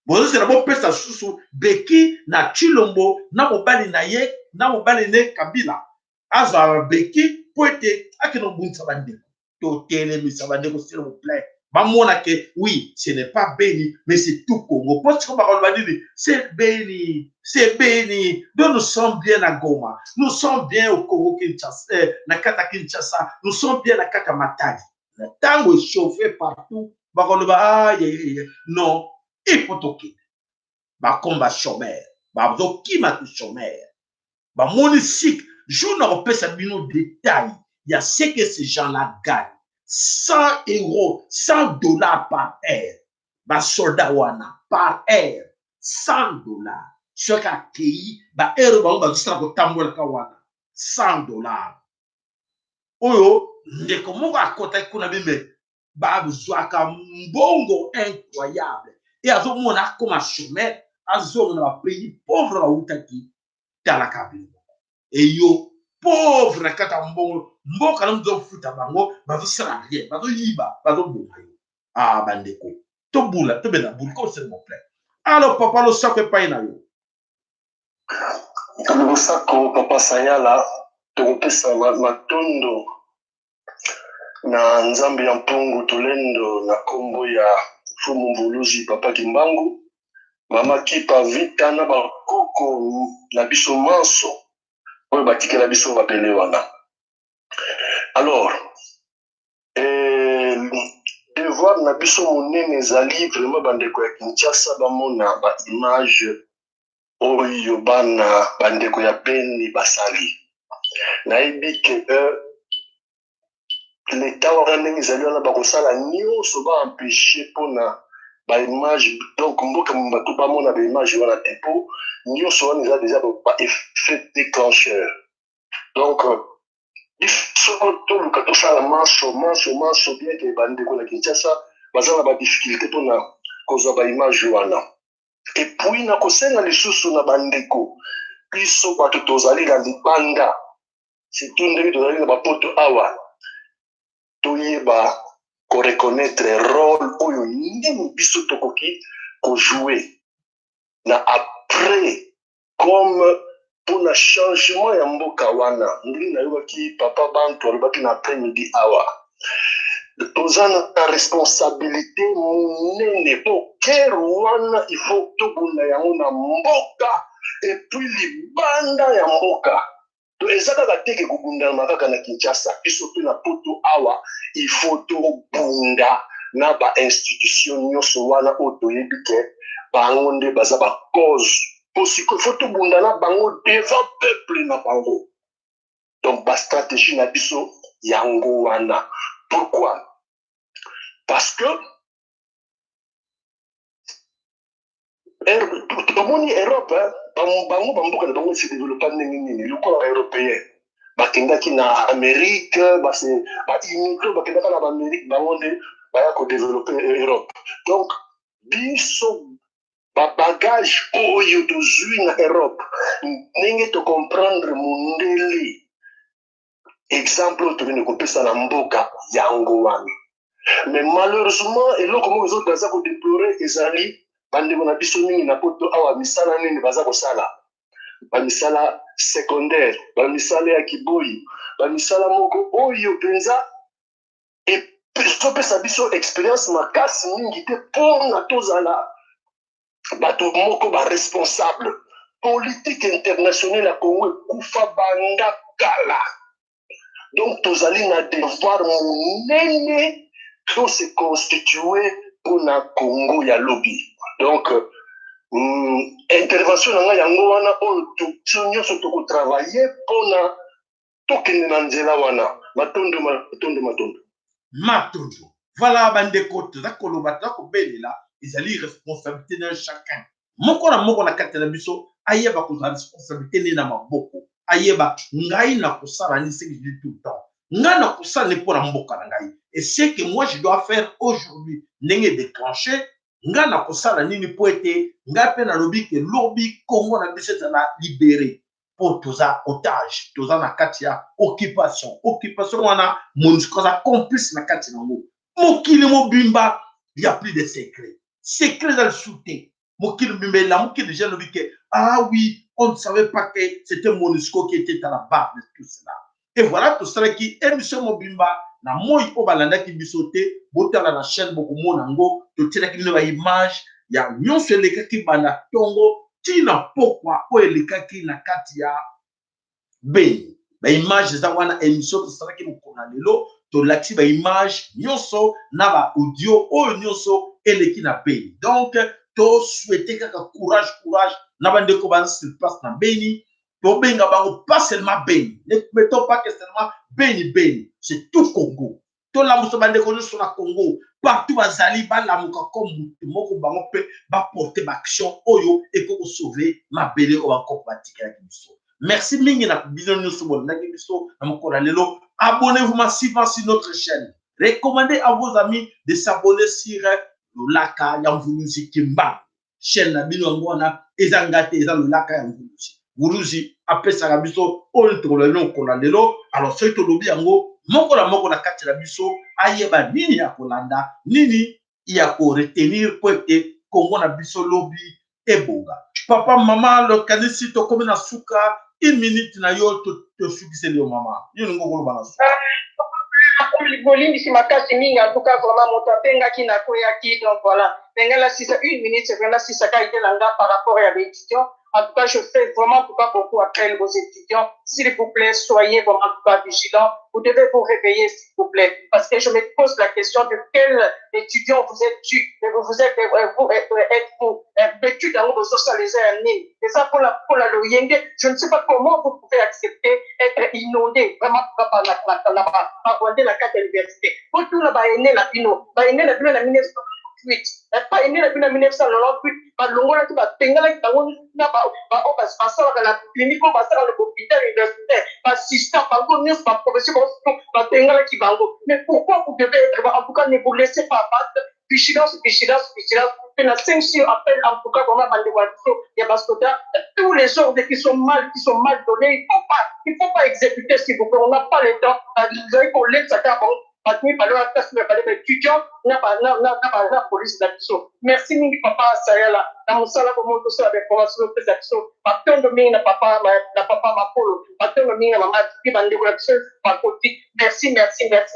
bozo zela bo pesa susu beki na chilombo na mobali na ye na mobali ne kabila azwa beki poete akino bunza bandeko to tele misabandeko s'il vous plaît. Que oui, ce n'est pas béni, mais c'est tout Congo. Parce qu'on va dire, c'est béni, c'est béni. Donc nous sommes bien à Goma, nous sommes bien au Congo Kinshasa, na Kata Kinshasa, nous sommes bien à Kata Matadi. Le temps est chauffé partout. Non, il faut toquer. Combat chômeur, qui m'a tout chômeur. Monistique, je n'en peux pas de détails. Il y a ce que ces gens-là gagnent. 100 euros, 100 dollars par heure. Ba soldat wana par heure. 100 dollars. Chaque accueilli, ba heure ba ba stra ko tambola ka wana. 100 dollars. Oyo, ndeko moko akota kuna bimbe. Ba buzwaka mbongo incroyable. Et azo mona comme chômeur, azo na pays pauvre la utaki tala kabili. Et yo pauvre na kata mbongo mboka na mzo futa bango bazo sala rien bazo yiba bazo bonga yo bandeko to bula to bela bula ko s'il vous plaît alors papa lo sako pa ina yo lo sako papa Sayala to pesa matondo na nzambe ya mpungu tolendo na kombo ya fumu mvuluzi papa Kimbangu mama kipa vita na bakoko na biso manso oyo batikela biso bapele wana. Alors, devoir na biso monene ezali vraiment bandeko ya Kinshasa bamona ba image oyo bana bandeko ya Beni basali. Nayebi ke l'État wana ndenge ezali wana bakosala nyonso baempêche mpona ba image donc mboka bato bamona ba image wana te mpo nyonso wana eza déjà ba effet déclencheur. Donc toluka tosala manso bien ke bandeko na Kinshasa baza na badifficulté mpona kozwa baimage wana. Epuis nakosenga lisusu na bandeko biso bato tozali na libanda surtout ndenge tozali na bapoto awa toyeba koreconnaitre rôle oyo ndenge biso tokoki kojoue na après comme pour le changement ya mboka wana ndenge nayebaki papa bantu alobaki na après midi awa toza na responsabilité monene po kere wana il faut tobunda yango na mboka epuis libanda ya mboka to eza kaka teke kobundana kaka na Kinshasa biso mpe na poto awa il faut tobunda na bainstitution nyonso wana oyo toyebi ke bango nde baza bacause il faut tout bundana bango devant peuple na bango. Donc ba stratégie na biso yango wana. Pourquoi? Parce que tout le monde Europe bango bamboka na bango se développer ndenge nini lokola européen bakendaki na Amérique, immigré bakendaka na Amérique, bango nde baya ko développer Europe. Donc biso bagage oyo tozwi na Europe ndenge to comprendre mundele exemple tokende kopesa na mboka yango wana. Mais malheureusement eloko moko ezo baza ko déplorer ezali bandeko na biso mingi na poto awa misala nini baza kosala, bamisala secondaire, bamisala ya kiboyi, bamisala moko oyo penza ezopesa biso expérience makasi mingi te mpona tozala bato moko responsable. Politique internationale ya Congo ekufa banda kala. Donc tozali na devoir monene to se constituer mpona Congo ya lobi. Donc intervention na ngai yango wana oyo biso nyonso tokotravaille mpona tokende na nzela wana matondo. Voilà bandeko toza koloba toza kobelela ezali responsabilité de chacun. Moko na kati na biso ayeba kozala responsabilité nini na maboko, ayeba ngai na kosala ni ce que je dis tout le temps, ngai na kosala ni mpona mboka na ngai, et ce que moi je dois faire aujourd'hui ndenge déclenché ngai na kosala nini po ete ngai mpe nalobi ke lobi Congo na biso ezala libéré po toza otage, toza na kati ya occupation wana MONUSCO aza complice na kati nango. Mokili mobimba il y a plus de secret dans le soutien. Mokili mobimba la mokili déjà lobi ke ah oui, on ne savait pas que c'était MONUSCO qui était à la barre de tout cela. Et voilà tout cela qui émission mobimba na moi o balanda ki bisoté botala na chaîne beaucoup monango to tira ki ba image ya nyonso eleka ki bana tongo tina pokwa o eleka ki na kati ya Beni. Ba image za wana émission to sala ki mokona lelo to laxi ba image nyonso na ba audio o nyonso eleki na Beni. Donc to souhaiter kaka courage na bandeko ba sur place na Beni. To benga bango pas seulement Beni. Ne mettons pas que seulement Beni, c'est tout Congo. To la muso bandeko sur la Congo, partout bazali ba la muka comme moko bango pe ba porter action oyo et pour sauver ma belle o ba kopatika ki biso. Merci mingi na biso nyonso bon na ki biso na mokora lelo. Abonnez-vous massivement sur notre chaîne. Recommandez à vos amis de s'abonner sur Lolaka Yamvuluzi Kimba. Chaîne na bino ngona ezangate eza Lolaka Yamvuluzi. Wuruzi apesa biso oyo tolelo kola lelo. Alors ce tolobi yango moko na kati na biso ayeba nini ya kolanda nini ya ko retenir po ete Congo na biso lobi ebonga. Papa mama le kanisi to komi na suka 1 minute na yo to sukise le mama yo ngoko lo bana suka Bolindi si makasi mingi en tout cas vraiment moto apengaki na koyaki donc voilà pengala 1 minute c'est vraiment si ça a été là par rapport à l'étudiant. En tout cas, je fais vraiment pas beaucoup appel aux étudiants. S'il vous plaît, soyez vraiment vigilants. Vous devez vous réveiller, s'il vous plaît. Parce que je me pose la question de quel étudiant vous êtes-tu? Vous êtes-vous vêtu dans vos socialisés à Nîmes? Et ça, pour la loyenge, je ne sais pas comment vous pouvez accepter être inondé. Vraiment, pas la carte de l'université. Pour tout le baïné la bino, la 1998. Pas né la 1998. Balongola tout ba tengala tango na ba basala la clinique ba basala l'hôpital universitaire ba assistant ba gones ba professeur ba tengala ki bango. Mais pourquoi vous devez être en tout cas ne vous laissez pas battre? Vigilance. Pendant 5 jours appel en tout cas vraiment il y a parce que tous les ordres qui sont mal donnés, il faut pas exécuter s'il vous plaît. On n'a pas le temps. Vous avez pour l'aide ça merci mingi papa sayala na musala ko moto so avec formation présentation batondo mingi na papa mapolo batondo mingi na mama ki bande ko la pa koti merci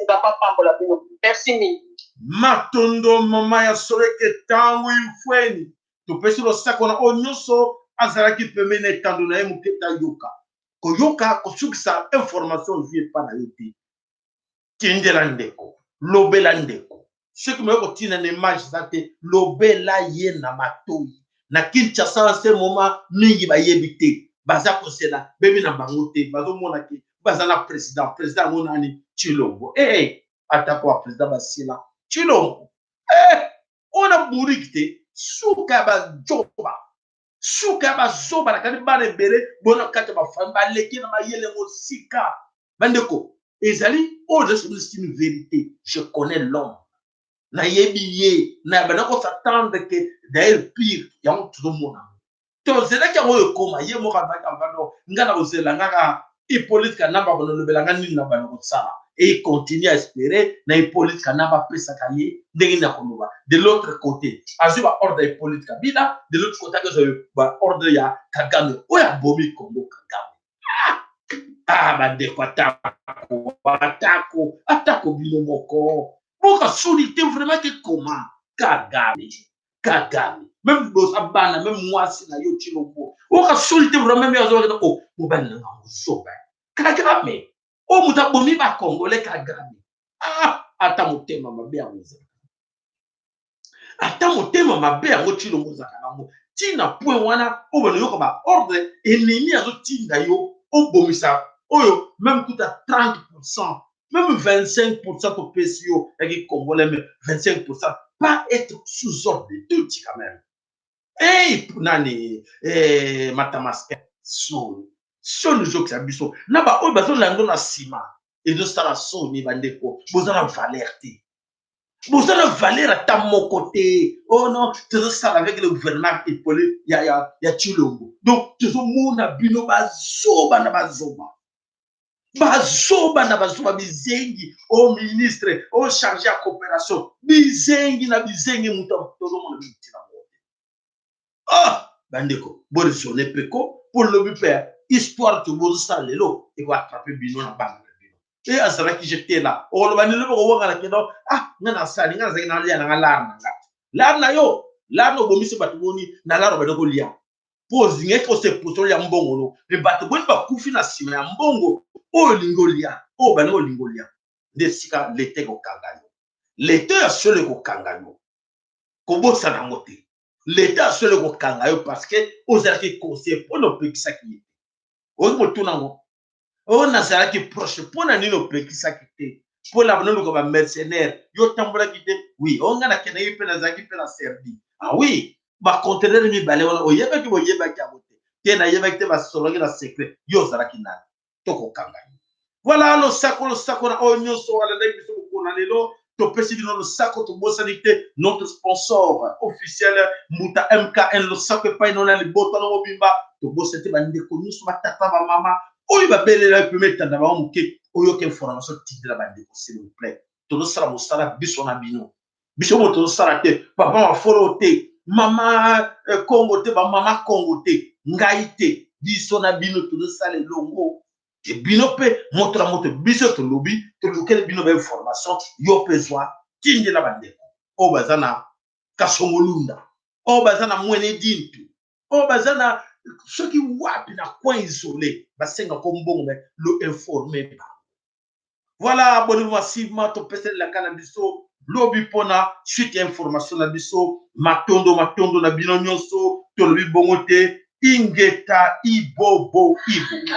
da papa mbola bino merci mingi matondo mama ya soleke tangu ifweni to pesi lo sakona onyoso azara ki pemene tando na emu keta yoka ko sukisa information vie pa na yote tindela ndeko lobela ndeko ce qui me retient dans l'image zate lobela ye na matoi na Kinshasa en ce moment mingi ba yebite baza kosela bebi na bangote bazo mona ki baza na président monani Chilombo atako président basila Chilombo on a burikte suka ba zoba la kani bale bere bona kata ba famba leki na mayele mosika Bandeko, ezali, oh, c'est une vérité. Je connais l'homme. Na yebiye, na banako s'attendre que d'ailleurs pire, ya mo tout le monde. To zela ka mo koma, ye mo ka ba ka bano, ngana o zela ngaka Hippolyte Kanamba bono le belanga ni na banako sala. Et il continue à espérer na Hippolyte Kanamba pesa kaye, ndenge na konoba. De l'autre côté, azuba ordre Hippolyte Kabila, de l'autre côté que ba ordre ya Kagame, o ya bomi Kongo Kagame. Ah, bandeko atako bino moko. Boka solité vraiment que comment Kagame même Bosabana même moi si na yo Chilombo boka solité vraiment mais azo ko mobile na ngosoba Kagame o muta bomi ba Congolais Kagame ata motema mabe ya ngoza ata motema mabe ya ngo Chilombo zakanango tina point wana o bano yoko ba ordre ennemi azo tinga yo o bomisa oyo même tout à 30%. Même 25% au PCO, et Congolais, mais 25%, pas être sous ordre de tout, quand même. Et pour nani, Matamaska, son jour que ça biso, naba, oh, bazo lando na sima, et de ça la son, ni bandeko, vous avez la valeur, vous avez la valeur à ta mon côté, oh non, tu es ça avec le gouvernement épaulé, ya Chilombo. Donc, tu es au monde, bino, bazoba, na bazoba. Bazoba na bazoba bizengi au ministre au chargé à coopération bizengi na bizengi muto todo monde bitina bandeko borisone peko pour le père histoire to bozo salelo et va attraper bino na banga bino et azara qui j'étais là o lo banilo ko wanga la kedo ngana sali ngana zaki na lia na larna yo larno bomiso batuboni na laro badoko lia pose ngeko se puto ya mbongo no le batuboni ba kufi na sima ya mbongo o lingolia o bango lingolia de sika lete ko kanganyo lete ya sole ko kanganyo ko bosa na ngote lete ya sole ko kangayo parce que ozala ki conseil pour no pekisa ki o mo tunango o na sala ki proche pour na nino pekisa ki te pour la bono ko ba mercenaire yo tambola ki te oui o ngana kena yipe na zaki pe na servi oui ba conteneur mi bale wala o yeba ki bo yeba ki abote te na yeba ki te ba solo ki na secret yo zala ki na toko kangayo. Voilà le sac na onyo so wala dai biso ko na lelo to pesi bino le sac to bosanité notre sponsor officiel Muta MKN le sac pa ino na libota no bimba to bosete ba ndeko nyuso batata ba mama oyo ba belela pe metanda ba muke oyo ke information tidela ba ndeko s'il vous plaît to no sala mosala biso na bino biso mo to sala te papa ma follow te mama Congo te ba mama Congo te ngai te biso na bino to no sala longo et bino pe moto la moto biso to lobby to lequel bino ba information yo pezwa kinje la bandeko o bazana kasongolunda o bazana mwene dintu o bazana ceux qui wapi na coin isolé basenga ko mbongo le informer pas. Voilà, abonnez-vous massivement to pese la kana biso lobby pona suite information na biso matondo na bino nyonso to lobby bongote ingeta ibobo ibo.